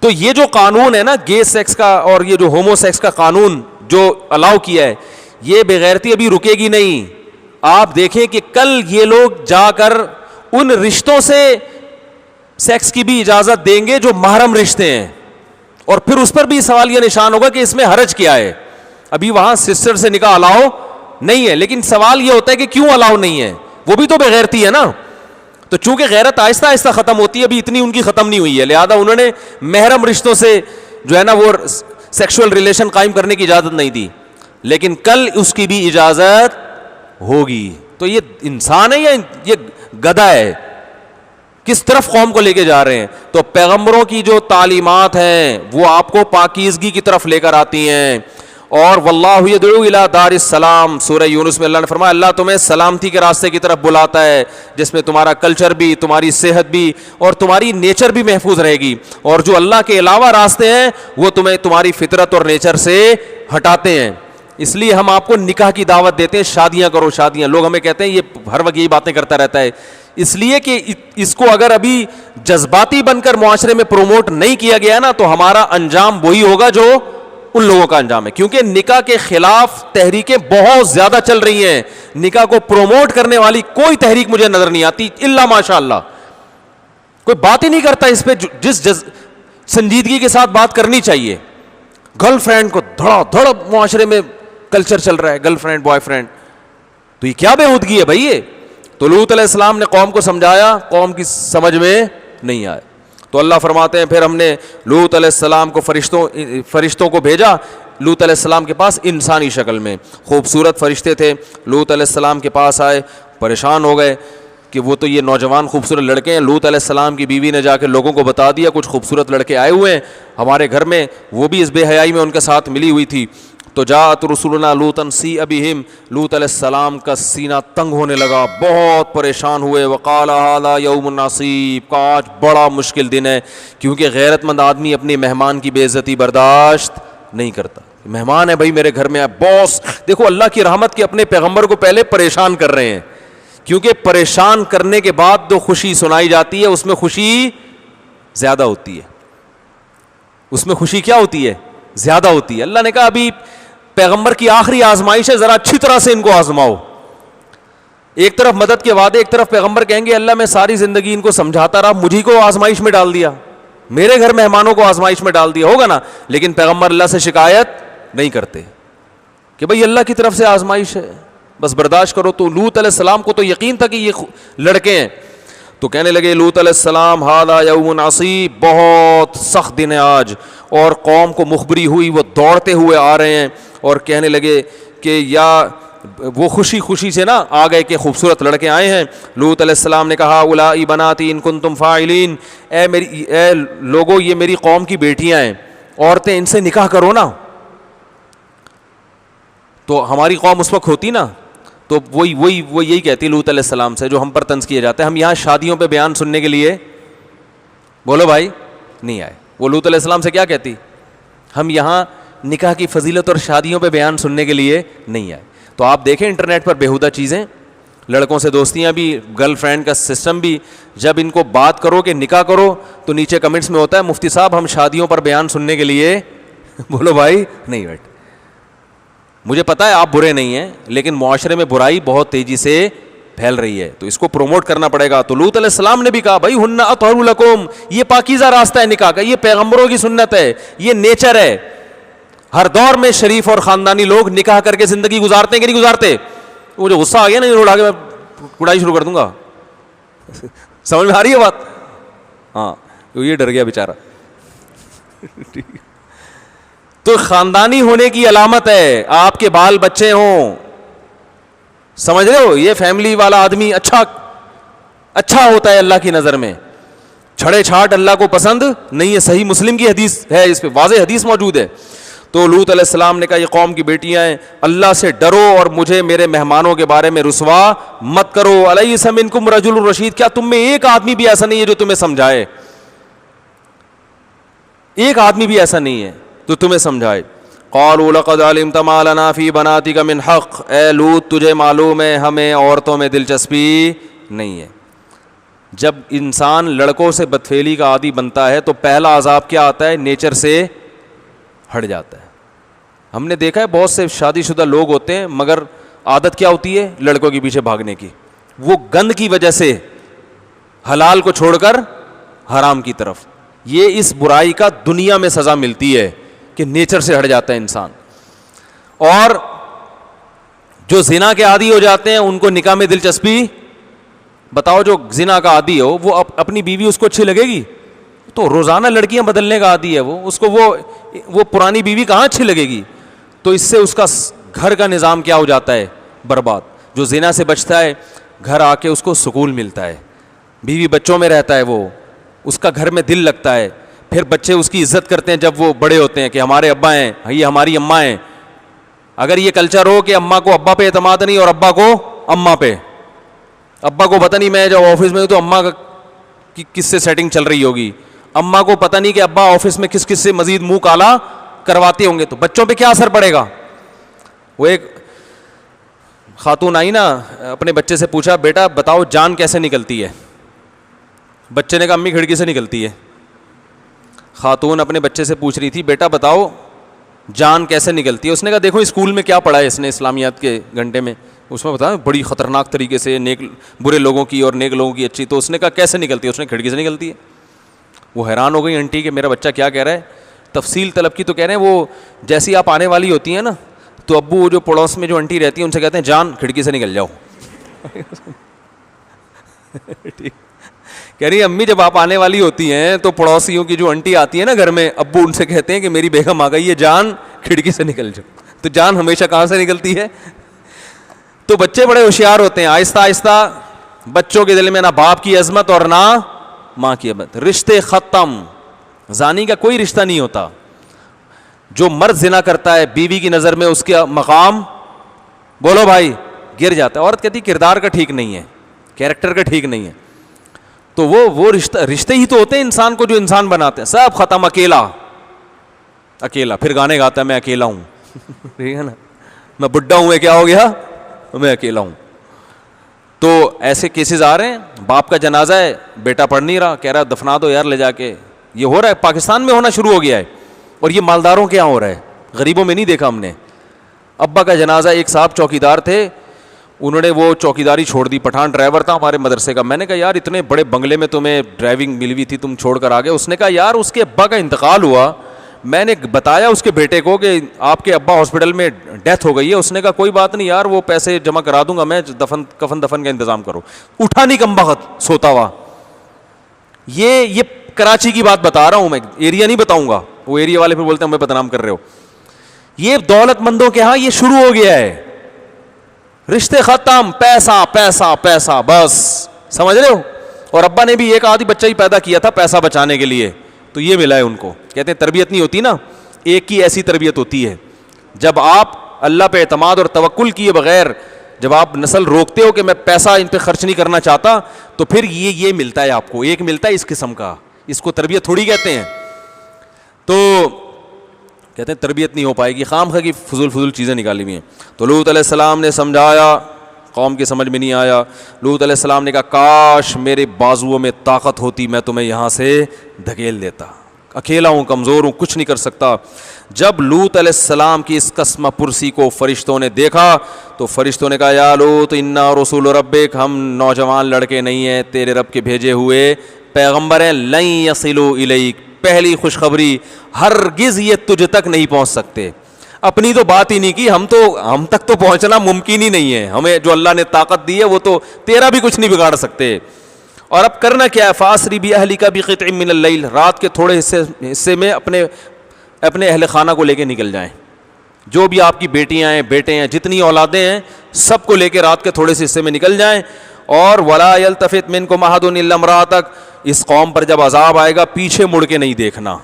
تو یہ جو قانون ہے نا گے سیکس کا, اور یہ جو ہومو سیکس کا قانون جو الاؤ کیا ہے, یہ بغیرتی ابھی رکے گی نہیں. آپ دیکھیں کہ کل یہ لوگ جا کر ان رشتوں سے سیکس کی بھی اجازت دیں گے جو محرم رشتے ہیں, اور پھر اس پر بھی سوال یہ نشان ہوگا کہ اس میں حرج کیا ہے. ابھی وہاں سسٹر سے نکاح الاؤ نہیں ہے, لیکن سوال یہ ہوتا ہے کہ کیوں الاؤ نہیں ہے, وہ بھی تو بغیرتی ہے نا. تو چونکہ غیرت آہستہ آہستہ ختم ہوتی ہے, ابھی اتنی ان کی ختم نہیں ہوئی ہے, لہذا انہوں نے محرم رشتوں سے جو ہے نا وہ سیکشول ریلیشن قائم کرنے کی اجازت نہیں دی, لیکن کل اس کی بھی اجازت ہوگی. تو یہ انسان ہے یا یہ گدھا ہے؟ کس طرف قوم کو لے کے جا رہے ہیں؟ تو پیغمبروں کی جو تعلیمات ہیں وہ آپ کو پاکیزگی کی طرف لے کر آتی ہیں, اور واللہ یدعو الی دار السلام، سورہ یونس میں اللہ نے فرمایا اللہ تمہیں سلامتی کے راستے کی طرف بلاتا ہے، جس میں تمہارا کلچر بھی، تمہاری صحت بھی اور تمہاری نیچر بھی محفوظ رہے گی، اور جو اللہ کے علاوہ راستے ہیں وہ تمہیں تمہاری فطرت اور نیچر سے ہٹاتے ہیں۔ اس لیے ہم آپ کو نکاح کی دعوت دیتے ہیں، شادیاں کرو شادیاں۔ لوگ ہمیں کہتے ہیں یہ ہر وقت یہی باتیں کرتا رہتا ہے، اس لیے کہ اس کو اگر ابھی جذباتی بن کر معاشرے میں پروموٹ نہیں کیا گیا نا تو ہمارا انجام وہی ہوگا جو ان لوگوں کا انجام ہے، کیونکہ نکاح کے خلاف تحریکیں بہت زیادہ چل رہی ہیں۔ نکاح کو پروموٹ کرنے والی کوئی تحریک مجھے نظر نہیں آتی الا ماشاء اللہ، کوئی بات ہی نہیں کرتا اس پہ جس سنجیدگی کے ساتھ بات کرنی چاہیے۔ گرل فرینڈ کو دھڑا دھڑ معاشرے میں کلچر چل رہا ہے، گرل فرینڈ بوائے فرینڈ، تو یہ کیا بےہودگی ہے بھائی؟ یہ تو لوط علیہ السلام نے قوم کو سمجھایا، قوم کی سمجھ میں نہیں آئے، تو اللہ فرماتے ہیں پھر ہم نے لوط علیہ السلام کو فرشتوں کو بھیجا لوط علیہ السلام کے پاس انسانی شکل میں، خوبصورت فرشتے تھے، لوط علیہ السلام کے پاس آئے، پریشان ہو گئے کہ وہ تو یہ نوجوان خوبصورت لڑکے ہیں۔ لوط علیہ السلام کی بیوی نے جا کے لوگوں کو بتا دیا کچھ خوبصورت لڑکے آئے ہوئے ہیں ہمارے گھر میں، وہ بھی اس بے حیائی میں ان کے ساتھ ملی ہوئی تھی۔ تو جاءت رسولنا لوطا سیء بہم، لوط علیہ السلام کا سینہ تنگ ہونے لگا، بہت پریشان ہوئے۔ وقال ھذا یوم عصیب، آج بڑا مشکل دن ہے، کیونکہ غیرت مند آدمی اپنی مہمان کی بے عزتی برداشت نہیں کرتا۔ مہمان ہے بھائی میرے گھر میں، باس دیکھو اللہ کی رحمت کے اپنے پیغمبر کو پہلے پریشان کر رہے ہیں، کیونکہ پریشان کرنے کے بعد جو خوشی سنائی جاتی ہے اس میں خوشی زیادہ ہوتی ہے، اس میں خوشی کیا ہوتی ہے؟ زیادہ ہوتی ہے۔ اللہ نے کہا ابھی پیغمبر کی آخری آزمائش ہے، ذرا اچھی طرح سے ان کو آزماؤ۔ ایک طرف مدد کے وعدے، ایک طرف پیغمبر کہیں گے اللہ میں ساری زندگی ان کو سمجھاتا رہا، مجھی کو آزمائش میں ڈال دیا، میرے گھر مہمانوں کو آزمائش میں ڈال دیا، ہوگا نا؟ لیکن پیغمبر اللہ سے شکایت نہیں کرتے کہ بھئی اللہ کی طرف سے آزمائش ہے، بس برداشت کرو۔ تو لوط علیہ السلام کو تو یقین تھا کہ یہ لڑکے ہیں، تو کہنے لگے لوط علیہ السلام ھذا یوم عصیب، بہت سخت دن ہے آج، اور قوم کو مخبری ہوئی، وہ دوڑتے ہوئے آ رہے ہیں اور کہنے لگے کہ یا وہ خوشی سے نا آ گئے کہ خوبصورت لڑکے آئے ہیں۔ لوط علیہ السلام نے کہا اولائی بناتی ان کنتم فاعلین، اے لوگو یہ میری قوم کی بیٹیاں ہیں، عورتیں ان سے نکاح کرو نا۔ تو ہماری قوم اس وقت ہوتی نا تو وہ یہی کہتی لوط علیہ السلام سے جو ہم پر طنز کیے جاتے ہیں۔ ہم یہاں شادیوں پہ بیان سننے کے لیے بولو بھائی نہیں آئے، وہ لوط علیہ السلام سے کیا کہتی؟ ہم یہاں نکاح کی فضیلت اور شادیوں پہ بیان سننے کے لیے نہیں آئے۔ تو آپ دیکھیں انٹرنیٹ پر بیہودہ چیزیں، لڑکوں سے دوستیاں بھی، گرل فرینڈ کا سسٹم بھی، جب ان کو بات کرو کہ نکاح کرو تو نیچے کمنٹس میں ہوتا ہے مفتی صاحب ہم شادیوں پر بیان سننے کے لیے بولو بھائی نہیں بیٹھ۔ مجھے پتا ہے آپ برے نہیں ہیں، لیکن معاشرے میں برائی بہت تیزی سے پھیل رہی ہے، تو اس کو پروموٹ کرنا پڑے گا۔ تو لوط علیہ السلام نے بھی کہا بھائی ہن اطہر لکم، یہ پاکیزہ راستہ ہے نکاح کا، یہ پیغمبروں کی سنت ہے، یہ نیچر ہے۔ ہر دور میں شریف اور خاندانی لوگ نکاح کر کے زندگی گزارتے ہیں کہ نہیں گزارتے؟ مجھے غصہ آ گیا نا، اڑا کے میں کڑائی شروع کر دوں گا، سمجھ میں آ رہی ہے بات؟ ہاں تو یہ ڈر گیا بیچارہ۔ تو خاندانی ہونے کی علامت ہے آپ کے بال بچے ہوں، سمجھ رہے ہو؟ یہ فیملی والا آدمی اچھا ہوتا ہے اللہ کی نظر میں، چھڑے چھاٹ اللہ کو پسند نہیں ہے۔ صحیح مسلم کی حدیث ہے، اس پہ واضح حدیث موجود ہے۔ تو لوط علیہ السلام نے کہا یہ قوم کی بیٹیاں ہیں، اللہ سے ڈرو اور مجھے میرے مہمانوں کے بارے میں رسوا مت کرو۔ الیس منکم رجل رشید، کیا تم میں ایک آدمی بھی ایسا نہیں ہے جو تمہیں سمجھائے؟ ایک آدمی بھی ایسا نہیں ہے تو تمہیں سمجھائے۔ قالوا لقد علمت ما لنا فی بناتک من حق، اے لوط تجھے معلوم ہے ہمیں عورتوں میں دلچسپی نہیں ہے۔ جب انسان لڑکوں سے بدفعلی کا عادی بنتا ہے تو پہلا عذاب کیا آتا ہے؟ نیچر سے ہٹ جاتا ہے۔ ہم نے دیکھا ہے بہت سے شادی شدہ لوگ ہوتے ہیں مگر عادت کیا ہوتی ہے؟ لڑکوں کے پیچھے بھاگنے کی۔ وہ گند کی وجہ سے حلال کو چھوڑ کر حرام کی طرف، یہ اس برائی کا دنیا میں سزا ملتی ہے کہ نیچر سے ہٹ جاتا ہے انسان۔ اور جو زنا کے عادی ہو جاتے ہیں ان کو نکاح میں دلچسپی، بتاؤ جو زنا کا عادی ہو وہ اپنی بیوی اس کو اچھی لگے گی؟ تو روزانہ لڑکیاں بدلنے کا عادی ہے وہ، اس کو وہ پرانی بیوی کہاں اچھی لگے گی؟ تو اس سے اس کا گھر کا نظام کیا ہو جاتا ہے؟ برباد۔ جو زنا سے بچتا ہے گھر آ کے اس کو سکون ملتا ہے، بیوی بچوں میں رہتا ہے، وہ اس کا گھر میں دل لگتا ہے، پھر بچے اس کی عزت کرتے ہیں جب وہ بڑے ہوتے ہیں کہ ہمارے ابا ہیں، یہ ہماری اماں ہیں، اگر یہ کلچر ہو کہ اماں کو ابا پہ اعتماد نہیں اور ابا کو اماں پہ, ابا کو پتہ نہیں میں جب آفس میں ہوں تو اماں کی کس سے سیٹنگ چل رہی ہوگی, اماں کو پتہ نہیں کہ ابا آفس میں کس کس سے مزید منہ کالا کرواتے ہوں گے, تو بچوں پہ کیا اثر پڑے گا. وہ ایک خاتون آئی نا, اپنے بچے سے پوچھا بیٹا بتاؤ جان کیسے نکلتی ہے, بچے نے کہا امی کھڑکی سے نکلتی ہے. خاتون اپنے بچے سے پوچھ رہی تھی بیٹا بتاؤ جان کیسے نکلتی ہے, اس نے کہا دیکھو اسکول میں کیا پڑھا ہے اس نے اسلامیات کے گھنٹے میں, اس میں بتایا بڑی خطرناک طریقے سے نیک برے لوگوں کی اور نیک لوگوں کی اچھی, تو اس نے کہا کیسے نکلتی ہے, اس نے کھڑکی سے نکلتی ہے. وہ حیران ہو گئی آنٹی کہ میرا بچہ کیا کہہ رہا ہے, تفصیل طلب کی, تو کہہ رہے ہیں وہ جیسی آپ آنے والی ہوتی ہیں نا تو ابو جو پڑوس میں جو آنٹی رہتی ہیں ان سے کہتے ہیں جان کھڑکی سے نکل جاؤ. کہہ رہی امی جب آپ آنے والی ہوتی ہیں تو پڑوسیوں کی جو آنٹی آتی ہے نا گھر میں, ابو ان سے کہتے ہیں کہ میری بیگم آ گئی ہے جان کھڑکی سے نکل جاؤ. تو جان ہمیشہ کہاں سے نکلتی ہے. تو بچے بڑے ہوشیار ہوتے ہیں, آہستہ آہستہ بچوں کے دل میں نہ باپ کی عظمت اور نہ ماں کی عظمت, رشتے ختم. زانی کا کوئی رشتہ نہیں ہوتا. جو مرد زنا کرتا ہے بیوی کی نظر میں اس کا مقام بولو بھائی گر جاتا ہے. عورت کہتی کردار کا ٹھیک نہیں ہے, کیریکٹر کا ٹھیک نہیں ہے. تو وہ رشتے ہی تو ہوتے ہیں انسان کو جو انسان بناتے ہیں. سب ختم, اکیلا اکیلا, پھر گانے گاتا ہے میں اکیلا ہوں, ٹھیک ہے نا, میں بڈھا ہوں, میں کیا ہو گیا, میں اکیلا ہوں. تو ایسے کیسز آ رہے ہیں, باپ کا جنازہ ہے بیٹا پڑھ نہیں رہا, کہہ رہا دفنا دو یار لے جا کے. یہ ہو رہا ہے پاکستان میں, ہونا شروع ہو گیا ہے, اور یہ مالداروں کے یہاں ہو رہا ہے, غریبوں میں نہیں دیکھا ہم نے. ابا کا جنازہ, ایک صاحب چوکیدار تھے, انہوں نے وہ چوکیداری چھوڑ دی, پٹھان ڈرائیور تھا ہمارے مدرسے کا. میں نے کہا یار اتنے بڑے بنگلے میں تمہیں ڈرائیونگ ملی ہوئی تھی, تم چھوڑ کر آ گئے. اس نے کہا یار اس کے ابا کا انتقال ہوا, میں نے بتایا اس کے بیٹے کو کہ آپ کے ابا ہاسپٹل میں ڈیتھ ہو گئی ہے. اس نے کہا کوئی بات نہیں یار وہ پیسے جمع کرا دوں گا میں, کفن دفن کا انتظام کرو. اٹھا نہیں کمبخت سوتا ہوا. یہ کراچی کی بات بتا رہا ہوں میں, ایریا نہیں بتاؤں گا, وہ ایریا والے پھر بولتے ہیں ہمیں بدنام کر رہے ہو. یہ دولت مندوں کے ہاں یہ شروع ہو گیا ہے, رشتے ختم, پیسہ پیسہ پیسہ بس, سمجھ رہے ہو. اور ابا نے بھی ایک آدھی بچہ ہی پیدا کیا تھا پیسہ بچانے کے لیے, تو یہ ملا ہے ان کو. کہتے ہیں تربیت نہیں ہوتی نا, ایک کی ایسی تربیت ہوتی ہے جب آپ اللہ پہ اعتماد اور توکل کیے بغیر جب آپ نسل روکتے ہو کہ میں پیسہ ان پہ خرچ نہیں کرنا چاہتا, تو پھر یہ ملتا ہے آپ کو, ایک ملتا ہے اس قسم کا. اس کو تربیت تھوڑی کہتے ہیں. تو کہتے ہیں تربیت نہیں ہو پائے گی, خام خواہ کی فضول چیزیں نکالی ہوئی ہیں. تو لوط علیہ السلام نے سمجھایا, قوم کی سمجھ میں نہیں آیا. لوط علیہ السلام نے کہا کاش میرے بازوؤں میں طاقت ہوتی, میں تمہیں یہاں سے دھکیل دیتا, اکیلا ہوں, کمزور ہوں, کچھ نہیں کر سکتا. جب لوط علیہ السلام کی اس قسمہ پرسی کو فرشتوں نے دیکھا تو فرشتوں نے کہا یا لوط انا رسول ربک, ہم نوجوان لڑکے نہیں ہیں, تیرے رب کے بھیجے ہوئے پیغمبر ہیں. لن یصلوا الیک, پہلی خوشخبری, ہرگز یہ تجھ تک نہیں پہنچ سکتے. اپنی تو بات ہی نہیں کی, ہم تک تو پہنچنا ممکن ہی نہیں ہے. ہمیں جو اللہ نے طاقت دی ہے وہ تو تیرا بھی کچھ نہیں بگاڑ سکتے. اور اب کرنا کیا ہے, فاسری باہلک بقطع من اللیل, رات کے تھوڑے حصے میں اپنے اہل خانہ کو لے کے نکل جائیں. جو بھی آپ کی بیٹیاں ہیں, بیٹے ہیں, جتنی اولادیں ہیں, سب کو لے کے رات کے تھوڑے سے حصے میں نکل جائیں. اور ولا یلتفت منکم احد الا امرأتک, اس قوم پر جب عذاب آئے گا پیچھے مڑ کے نہیں دیکھنا.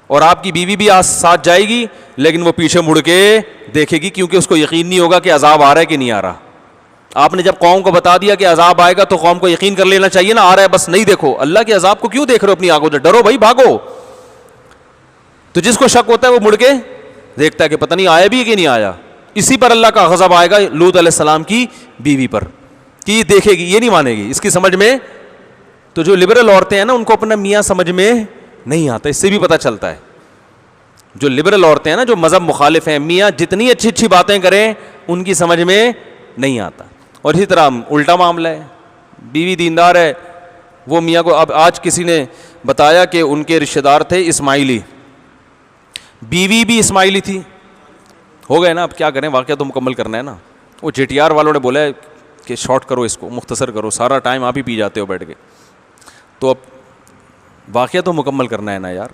اور آپ کی بیوی بھی ساتھ جائے گی لیکن وہ پیچھے مڑ کے دیکھے گی, کیونکہ اس کو یقین نہیں ہوگا کہ عذاب آ رہا ہے کہ نہیں آ رہا. آپ نے جب قوم کو بتا دیا کہ عذاب آئے گا تو قوم کو یقین کر لینا چاہیے نا, آ رہا ہے بس نہیں دیکھو. اللہ کے عذاب کو کیوں دیکھ رہے ہو اپنی آنکھوں سے, ڈرو بھائی, بھاگو. تو جس کو شک ہوتا ہے وہ مڑ کے دیکھتا ہے کہ پتہ نہیں آیا بھی کہ نہیں آیا. اسی پر اللہ کا غضب آئے گا لوط علیہ السلام کی بیوی پر کہ یہ دیکھے گی, یہ نہیں مانے گی, اس کی سمجھ میں. تو جو لبرل عورتیں ہیں نا ان کو اپنا میاں سمجھ میں نہیں آتا, اس سے بھی پتہ چلتا ہے. جو لبرل عورتیں ہیں نا جو مذہب مخالف ہیں, میاں جتنی اچھی باتیں کریں ان کی سمجھ میں نہیں آتا. اور اسی طرح الٹا معاملہ ہے, بیوی دیندار ہے, وہ میاں کو, اب آج کسی نے بتایا کہ ان کے رشتہ دار تھے اسماعیلی, بیوی بھی اسماعیلی تھی. ہو گئے نا, اب کیا کریں, واقعہ تو مکمل کرنا ہے نا. وہ جے ٹی آر والوں نے بولا کہ شارٹ کرو اس کو, مختصر کرو, سارا ٹائم آپ ہی پی جاتے ہو بیٹھ کے. تو اب واقعہ تو مکمل کرنا ہے نا یار.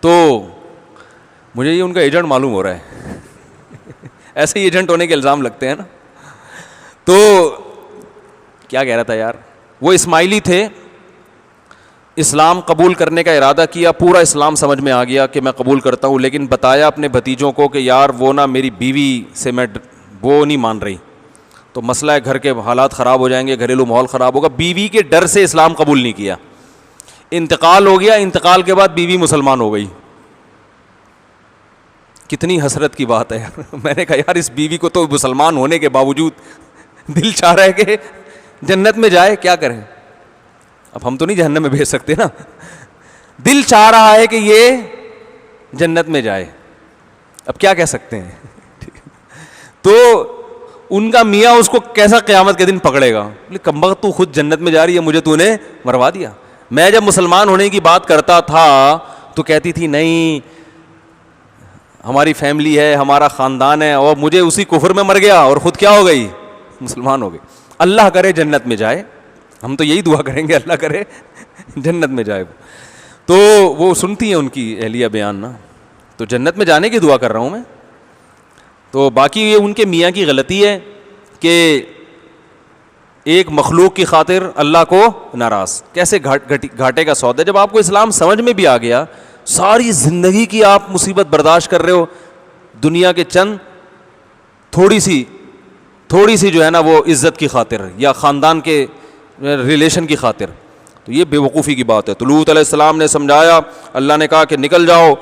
تو مجھے یہ ان کا ایجنٹ معلوم ہو رہا ہے. ایسے ہی ایجنٹ ہونے کے الزام لگتے ہیں نا. تو کیا کہہ رہا تھا یار, وہ اسماعیلی تھے. اسلام قبول کرنے کا ارادہ کیا, پورا اسلام سمجھ میں آ گیا کہ میں قبول کرتا ہوں, لیکن بتایا اپنے بھتیجوں کو کہ یار وہ نا میری بیوی سے میں وہ نہیں مان رہی, تو مسئلہ ہے گھر کے حالات خراب ہو جائیں گے, گھریلو ماحول خراب ہوگا. بیوی کے ڈر سے اسلام قبول نہیں کیا, انتقال ہو گیا, انتقال کے بعد بیوی مسلمان ہو گئی. کتنی حسرت کی بات ہے یار. میں نے کہا یار اس بیوی کو تو مسلمان ہونے کے باوجود دل چاہ رہا ہے کہ جنت میں جائے, کیا کریں؟ اب ہم تو نہیں جہنم میں بھیج سکتے نا, دل چاہ رہا ہے کہ یہ جنت میں جائے, اب کیا کہہ سکتے ہیں. تو ان کا میاں اس کو کیسا قیامت کے دن پکڑے گا, کمبخت تو خود جنت میں جا رہی ہے, مجھے تو نے مروا دیا. میں جب مسلمان ہونے کی بات کرتا تھا تو کہتی تھی نہیں ہماری فیملی ہے, ہمارا خاندان ہے, اور مجھے اسی کفر میں مر گیا اور خود کیا ہو گئی, مسلمان ہو گئی. اللہ کرے جنت میں جائے, ہم تو یہی دعا کریں گے اللہ کرے جنت میں جائے. تو وہ سنتی ہیں ان کی اہلیہ بیان نا, تو جنت میں جانے کی دعا کر رہا ہوں میں. تو باقی یہ ان کے میاں کی غلطی ہے کہ ایک مخلوق کی خاطر اللہ کو ناراض, کیسے گھاٹے کا سودا. جب آپ کو اسلام سمجھ میں بھی آ گیا, ساری زندگی کی آپ مصیبت برداشت کر رہے ہو, دنیا کے چند تھوڑی سی جو ہے نا وہ عزت کی خاطر یا خاندان کے ریلیشن کی خاطر, تو یہ بے وقوفی کی بات ہے. تو لوط علیہ السلام نے سمجھایا, اللہ نے کہا کہ نکل جاؤ.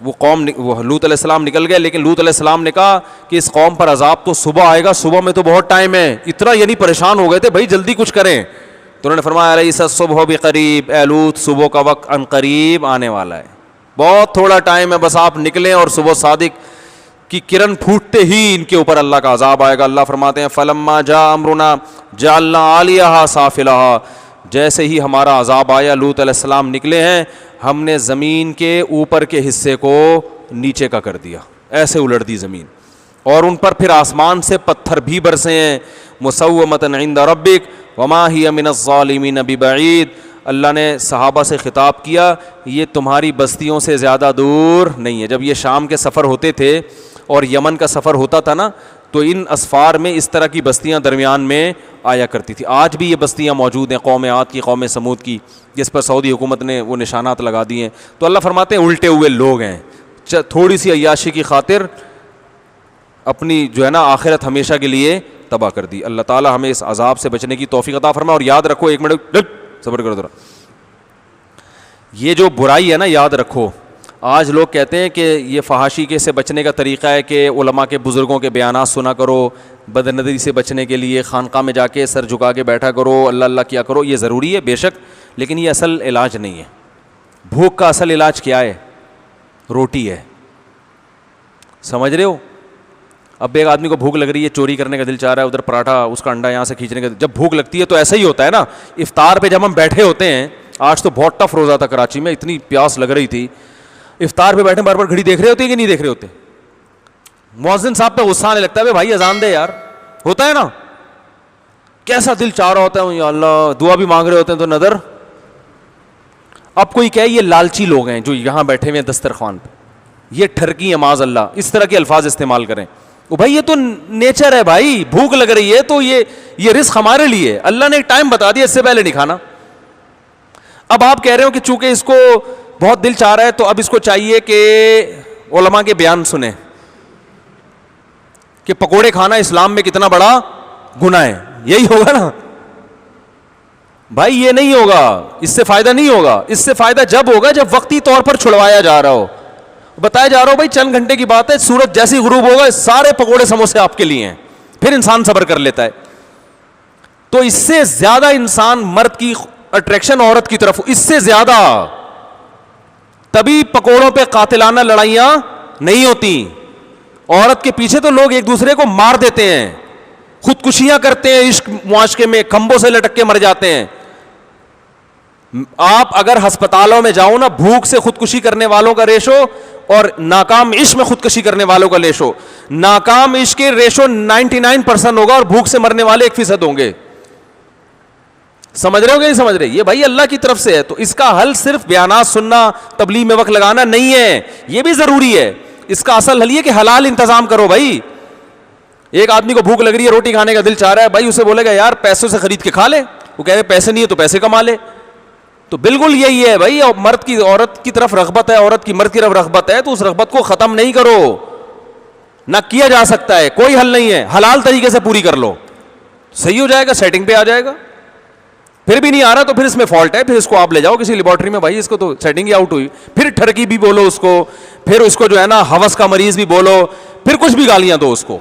وہ قوم لوط علیہ السلام نکل گئے, لیکن لوط علیہ السلام نے کہا کہ اس قوم پر عذاب تو صبح آئے گا, صبح میں تو بہت ٹائم ہے. اتنا یعنی پریشان ہو گئے تھے بھائی جلدی کچھ کریں. تو انہوں نے فرمایا الیس الصبح بقریب, اے لوط صبح کا وقت ان قریب آنے والا ہے, بہت تھوڑا ٹائم ہے, بس آپ نکلیں اور صبح صادق کی کرن پھوٹتے ہی ان کے اوپر اللہ کا عذاب آئے گا. اللہ فرماتے ہیں فلما جاء امرنا جعلنا عالیہا سافلہا, جیسے ہی ہمارا عذاب آیا لوط علیہ السلام نکلے ہیں, ہم نے زمین کے اوپر کے حصے کو نیچے کا کر دیا, ایسے الٹ دی زمین, اور ان پر پھر آسمان سے پتھر بھی برسے ہیں. مسومۃ عند ربک وما ہی من الظالمین ببعید. اللہ نے صحابہ سے خطاب کیا, یہ تمہاری بستیوں سے زیادہ دور نہیں ہے. جب یہ شام کے سفر ہوتے تھے اور یمن کا سفر ہوتا تھا نا, تو ان اسفار میں اس طرح کی بستیاں درمیان میں آیا کرتی تھی. آج بھی یہ بستیاں موجود ہیں, قوم عاد کی, قوم سمود کی, جس پر سعودی حکومت نے وہ نشانات لگا دیے ہیں. تو اللہ فرماتے ہیں الٹے ہوئے لوگ ہیں, تھوڑی سی عیاشی کی خاطر اپنی جو ہے نا آخرت ہمیشہ کے لیے تباہ کر دی. اللہ تعالی ہمیں اس عذاب سے بچنے کی توفیق عطا فرمائے. اور یاد رکھو, ایک منٹ صبر کرو ذرا, یہ جو برائی ہے نا یاد رکھو, آج لوگ کہتے ہیں کہ یہ فحاشی کے سے بچنے کا طریقہ ہے کہ علماء کے بزرگوں کے بیانات سنا کرو, بد نظری سے بچنے کے لیے خانقاہ میں جا کے سر جھکا کے بیٹھا کرو, اللہ اللہ کیا کرو. یہ ضروری ہے بے شک, لیکن یہ اصل علاج نہیں ہے. بھوک کا اصل علاج کیا ہے؟ روٹی ہے, سمجھ رہے ہو. اب ایک آدمی کو بھوک لگ رہی ہے, چوری کرنے کا دل چاہ رہا ہے, ادھر پراٹھا اس کا انڈا یہاں سے کھینچنے کا. جب بھوک لگتی ہے تو ایسا ہی ہوتا ہے نا. افطار پہ جب ہم بیٹھے ہوتے ہیں, آج تو بہت ٹف روزہ تھا کراچی میں, اتنی پیاس لگ رہی تھی, افطار پہ بیٹھے بار بار گھڑی دیکھ رہے ہوتے ہیں کہ نہیں دیکھ رہے ہوتے؟ مؤذن صاحب پہ غصہ آنے لگتا ہے, بھائی اذان دے یار, ہوتا ہے نا. کیسا دل چاہ رہا ہوتا ہے, یا اللہ, دعا بھی مانگ رہے ہوتے ہیں تو نظر. اب کوئی کہے یہ لالچی لوگ ہیں جو یہاں بیٹھے ہوئے ہیں دسترخوان پہ, یہ ٹھرکی ہیں معاذ اللہ, اس طرح کے الفاظ استعمال کریں. وہ بھائی یہ تو نیچر ہے بھائی, بھوک لگ رہی ہے تو یہ رزق ہمارے لیے, اللہ نے ایک ٹائم بتا دیا, اس سے پہلے نہیں کھانا. اب آپ کہہ رہے ہو کہ چونکہ اس کو بہت دل چاہ رہا ہے تو اب اس کو چاہیے کہ علماء کے بیان سنیں کہ پکوڑے کھانا اسلام میں کتنا بڑا گناہ ہے. یہی ہوگا نا بھائی, یہ نہیں ہوگا, اس سے فائدہ نہیں ہوگا. اس سے فائدہ جب ہوگا جب وقتی طور پر چھڑوایا جا رہا ہو, بتایا جا رہا ہو بھائی چند گھنٹے کی بات ہے, سورج جیسی غروب ہوگا سارے پکوڑے سموسے آپ کے لیے ہیں, پھر انسان صبر کر لیتا ہے. تو اس سے زیادہ انسان مرد کی اٹریکشن عورت کی طرف, اس سے زیادہ. تبھی پکوڑوں پہ قاتلانہ لڑائیاں نہیں ہوتی. عورت کے پیچھے تو لوگ ایک دوسرے کو مار دیتے ہیں, خودکشیاں کرتے ہیں, عشق معاشقے میں کھمبوں سے لٹک کے مر جاتے ہیں. آپ اگر ہسپتالوں میں جاؤ نا, بھوک سے خودکشی کرنے والوں کا ریشو اور ناکام عشق میں خودکشی کرنے والوں کا ریشو, ناکام عشق کے ریشو 99% ہوگا اور بھوک سے مرنے والے 1% ہوں گے. سمجھ رہے ہو کہ نہیں سمجھ رہے؟ یہ بھائی اللہ کی طرف سے ہے. تو اس کا حل صرف بیانات سننا, تبلیغ میں وقت لگانا نہیں ہے, یہ بھی ضروری ہے. اس کا اصل حل یہ کہ حلال انتظام کرو بھائی. ایک آدمی کو بھوک لگ رہی ہے, روٹی کھانے کا دل چاہ رہا ہے, بھائی اسے بولے گا یار پیسوں سے خرید کے کھا لے. وہ کہہ رہے پیسے نہیں ہے تو پیسے کما لے. تو بالکل یہی ہے بھائی, مرد کی عورت کی طرف رغبت ہے, عورت کی مرد کی طرف رغبت ہے, تو اس رغبت کو ختم نہیں کرو, نہ کیا جا سکتا ہے, کوئی حل نہیں ہے, حلال طریقے سے پوری کر لو, صحیح ہو جائے گا, سیٹنگ پہ آ جائے گا. پھر بھی نہیں آ رہا تو پھر اس میں فالٹ ہے, پھر اس کو آپ لے جاؤ کسی لیبارٹری میں, بھائی اس کو تو سیٹنگ ہی آؤٹ ہوئی, پھر ٹھرکی بھی بولو اس کو, پھر اس کو جو ہے نا ہوس کا مریض بھی بولو, پھر کچھ بھی گالیاں دو اس کو.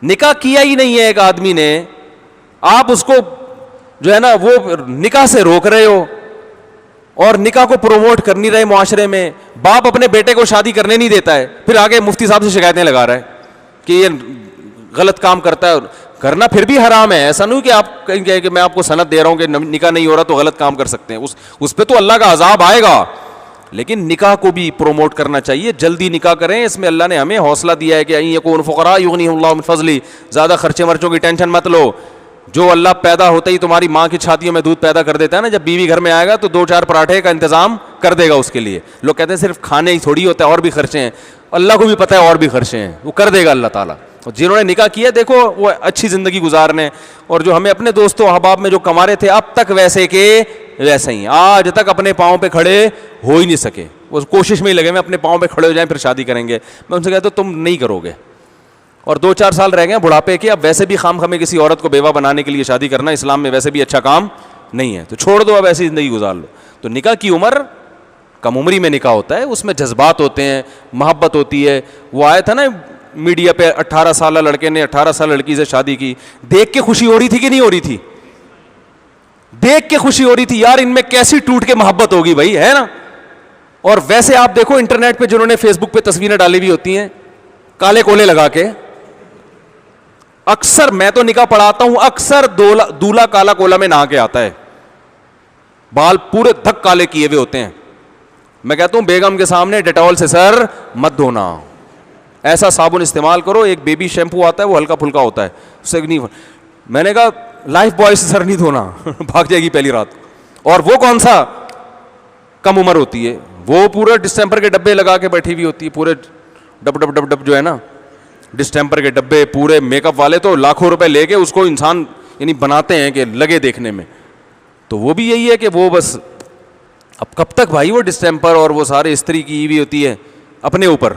نکاح کیا ہی نہیں ہے ایک آدمی نے, آپ اس کو جو ہے نا وہ نکاح سے روک رہے ہو اور نکاح کو پروموٹ کر نہیں رہے معاشرے میں. باپ اپنے بیٹے کو شادی کرنے نہیں دیتا ہے, پھر آگے مفتی صاحب سے شکایتیں لگا رہا ہے کہ یہ غلط کام کرتا ہے. کرنا پھر بھی حرام ہے, ایسا نہیں کہ آپ کہیں گے کہ میں آپ کو سند دے رہا ہوں کہ نکاح نہیں ہو رہا تو غلط کام کر سکتے ہیں, اس پہ تو اللہ کا عذاب آئے گا. لیکن نکاح کو بھی پروموٹ کرنا چاہیے, جلدی نکاح کریں, اس میں اللہ نے ہمیں حوصلہ دیا ہے کہ این یکون فقراء یغنیہم اللہ من فضلہ, زیادہ خرچے مرچوں کی ٹینشن مت لو. جو اللہ پیدا ہوتے ہی تمہاری ماں کی چھاتیوں میں دودھ پیدا کر دیتا ہے نا, جب بیوی گھر میں آئے گا تو 2-4 پراٹھے کا انتظام کر دے گا اس کے لیے. لوگ کہتے ہیں صرف کھانے ہی تھوڑی ہوتا ہے, اور بھی خرچے ہیں, اللہ کو بھی پتہ ہے اور بھی خرچے ہیں, وہ کر دے گا اللہ تعالیٰ. جنہوں نے نکاح کیا دیکھو وہ اچھی زندگی گزارنے, اور جو ہمیں اپنے دوستوں احباب میں جو کما رہے تھے اب تک ویسے کے ویسے ہی, آج تک اپنے پاؤں پہ کھڑے ہو ہی نہیں سکے, وہ کوشش میں ہی لگے میں اپنے پاؤں پہ کھڑے ہو جائیں پھر شادی کریں گے. میں ان سے کہتا ہوں تم نہیں کرو گے, اور 2-4 سال رہ گئے بڑھاپے کے, اب ویسے بھی خام خامے کسی عورت کو بیوہ بنانے کے لیے شادی کرنا اسلام میں ویسے بھی اچھا کام نہیں ہے, تو چھوڑ دو, اب ایسی زندگی گزار لو. تو نکاح کی عمر کم عمری میں نکاح ہوتا ہے, اس میں جذبات ہوتے ہیں, محبت ہوتی ہے. وہ آیا تھا نا میڈیا پہ, 18 سالہ لڑکے نے 18 سال لڑکی سے شادی کی, دیکھ کے خوشی ہو رہی تھی کہ نہیں ہو رہی تھی؟ دیکھ کے خوشی ہو رہی تھی یار, ان میں کیسی ٹوٹ کے محبت ہوگی بھائی, ہے نا. اور ویسے آپ دیکھو انٹرنیٹ پہ جنہوں نے فیس بک پہ تصویریں ڈالی ہوئی ہوتی ہیں کالے کولے لگا کے, اکثر میں تو نکاح پڑھاتا ہوں, اکثر دولہا کالا کولا میں نہا کے آتا ہے, بال پورے دھک کالے کیے ہوئے ہوتے ہیں. میں کہتا ہوں بیگم کے سامنے ڈیٹول سے سر مت دھونا, ایسا صابن استعمال کرو, ایک بیبی شیمپو آتا ہے وہ ہلکا پھلکا ہوتا ہے, اس سے نہیں. میں نے کہا لائف بوائے سے سر نہیں دھونا, بھاگ جائے گی پہلی رات. اور وہ کون سا کم عمر ہوتی ہے, وہ پورے ڈسٹمپر کے ڈبے لگا کے بیٹھی ہوئی ہوتی ہے, پورے ڈب ڈب ڈب ڈب جو ہے نا ڈسٹمپر کے ڈبے, پورے میک اپ والے تو لاکھوں روپے لے کے اس کو انسان یعنی بناتے ہیں کہ لگے دیکھنے میں. تو وہ بھی یہی ہے کہ وہ بس اب کب تک بھائی وہ ڈسٹمپر اور وہ سارے استری کی ہوئی ہوتی ہے اپنے اوپر.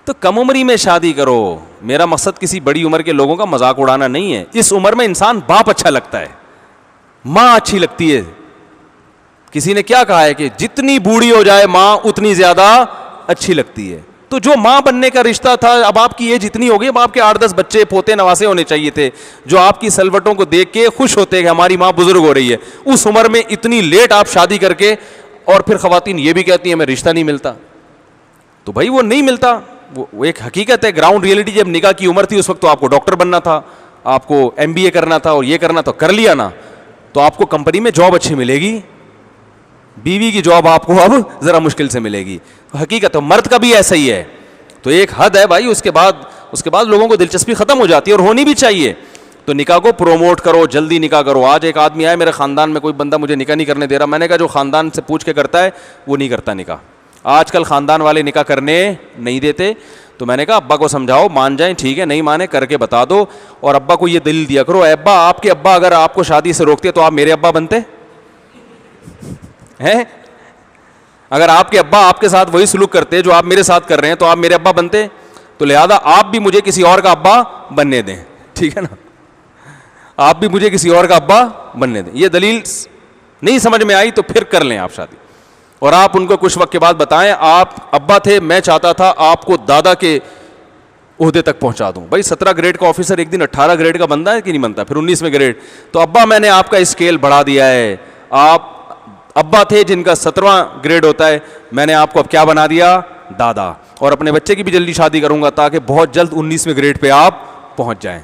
تو کم عمری میں شادی کرو. میرا مقصد کسی بڑی عمر کے لوگوں کا مذاق اڑانا نہیں ہے, اس عمر میں انسان باپ اچھا لگتا ہے, ماں اچھی لگتی ہے. کسی نے کیا کہا ہے کہ جتنی بوڑھی ہو جائے ماں اتنی زیادہ اچھی لگتی ہے. تو جو ماں بننے کا رشتہ تھا, اب آپ کی ایج اتنی ہوگی, اب آپ کے 8-10 بچے پوتے نواسے ہونے چاہیے تھے جو آپ کی سلوٹوں کو دیکھ کے خوش ہوتے کہ ہماری ماں بزرگ ہو رہی ہے. اس عمر میں اتنی لیٹ آپ شادی کر کے, اور پھر خواتین یہ بھی کہتی ہیں ہمیں رشتہ نہیں ملتا. تو بھائی وہ نہیں ملتا, وہ ایک حقیقت ہے, گراؤنڈ ریئلٹی. جب نکاح کی عمر تھی اس وقت تو آپ کو ڈاکٹر بننا تھا, آپ کو MBA کرنا تھا اور یہ کرنا تھا, کر لیا نا, تو آپ کو کمپنی میں جاب اچھی ملے گی, بیوی کی جاب آپ کو اب ذرا مشکل سے ملے گی. حقیقت ہے, مرد کا بھی ایسا ہی ہے. تو ایک حد ہے بھائی, اس کے بعد لوگوں کو دلچسپی ختم ہو جاتی ہے, اور ہونی بھی چاہیے. تو نکاح کو پروموٹ کرو, جلدی نکاح کرو. آج ایک آدمی آیا میرے خاندان میں, کوئی بندہ مجھے نکاح نہیں کرنے دے رہا. میں نے کہا جو خاندان سے پوچھ کے کرتا ہے وہ نہیں کرتا نکاح. آج کل خاندان والے نکاح کرنے نہیں دیتے. تو میں نے کہا ابا کو سمجھاؤ, مان جائیں ٹھیک ہے, نہیں مانے کر کے بتا دو. اور ابا کو یہ دلیل دیا کرو, ابا آپ کے ابا اگر آپ کو شادی سے روکتے تو آپ میرے ابا بنتے ہیں؟ اگر آپ کے ابا آپ کے ساتھ وہی سلوک کرتے جو آپ میرے ساتھ کر رہے ہیں تو آپ میرے ابا بنتے. تو لہذا آپ بھی مجھے کسی اور کا ابا بننے دیں, ٹھیک ہے نا, آپ بھی مجھے کسی اور کا ابا بننے دیں. یہ دلیل نہیں سمجھ میں آئی تو پھر کر لیں آپ شادی, اور آپ ان کو کچھ وقت کے بعد بتائیں آپ ابا تھے, میں چاہتا تھا آپ کو دادا کے عہدے تک پہنچا دوں. بھائی 17 گریڈ کا آفیسر ایک دن 18 گریڈ کا بنتا ہے کہ نہیں بنتا, پھر 19 میں گریڈ. تو ابا میں نے آپ کا اسکیل بڑھا دیا ہے, آپ ابا تھے جن کا 17واں گریڈ ہوتا ہے, میں نے آپ کو اب کیا بنا دیا, دادا. اور اپنے بچے کی بھی جلدی شادی کروں گا تاکہ بہت جلد 19ویں گریڈ پہ آپ پہنچ جائیں,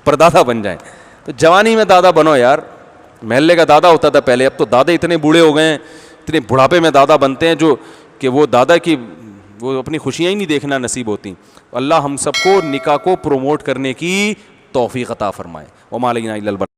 پردادا بن جائیں. تو جوانی میں دادا بنو یار, محلے کا دادا ہوتا تھا پہلے, اب تو دادے اتنے بوڑھے ہو گئے ہیں, اتنے بڑھاپے میں دادا بنتے ہیں جو کہ وہ دادا کی وہ اپنی خوشیاں ہی نہیں دیکھنا نصیب ہوتی. اللہ ہم سب کو نکاح کو پروموٹ کرنے کی توفیق عطا فرمائے. وما علینا الا البلاغ.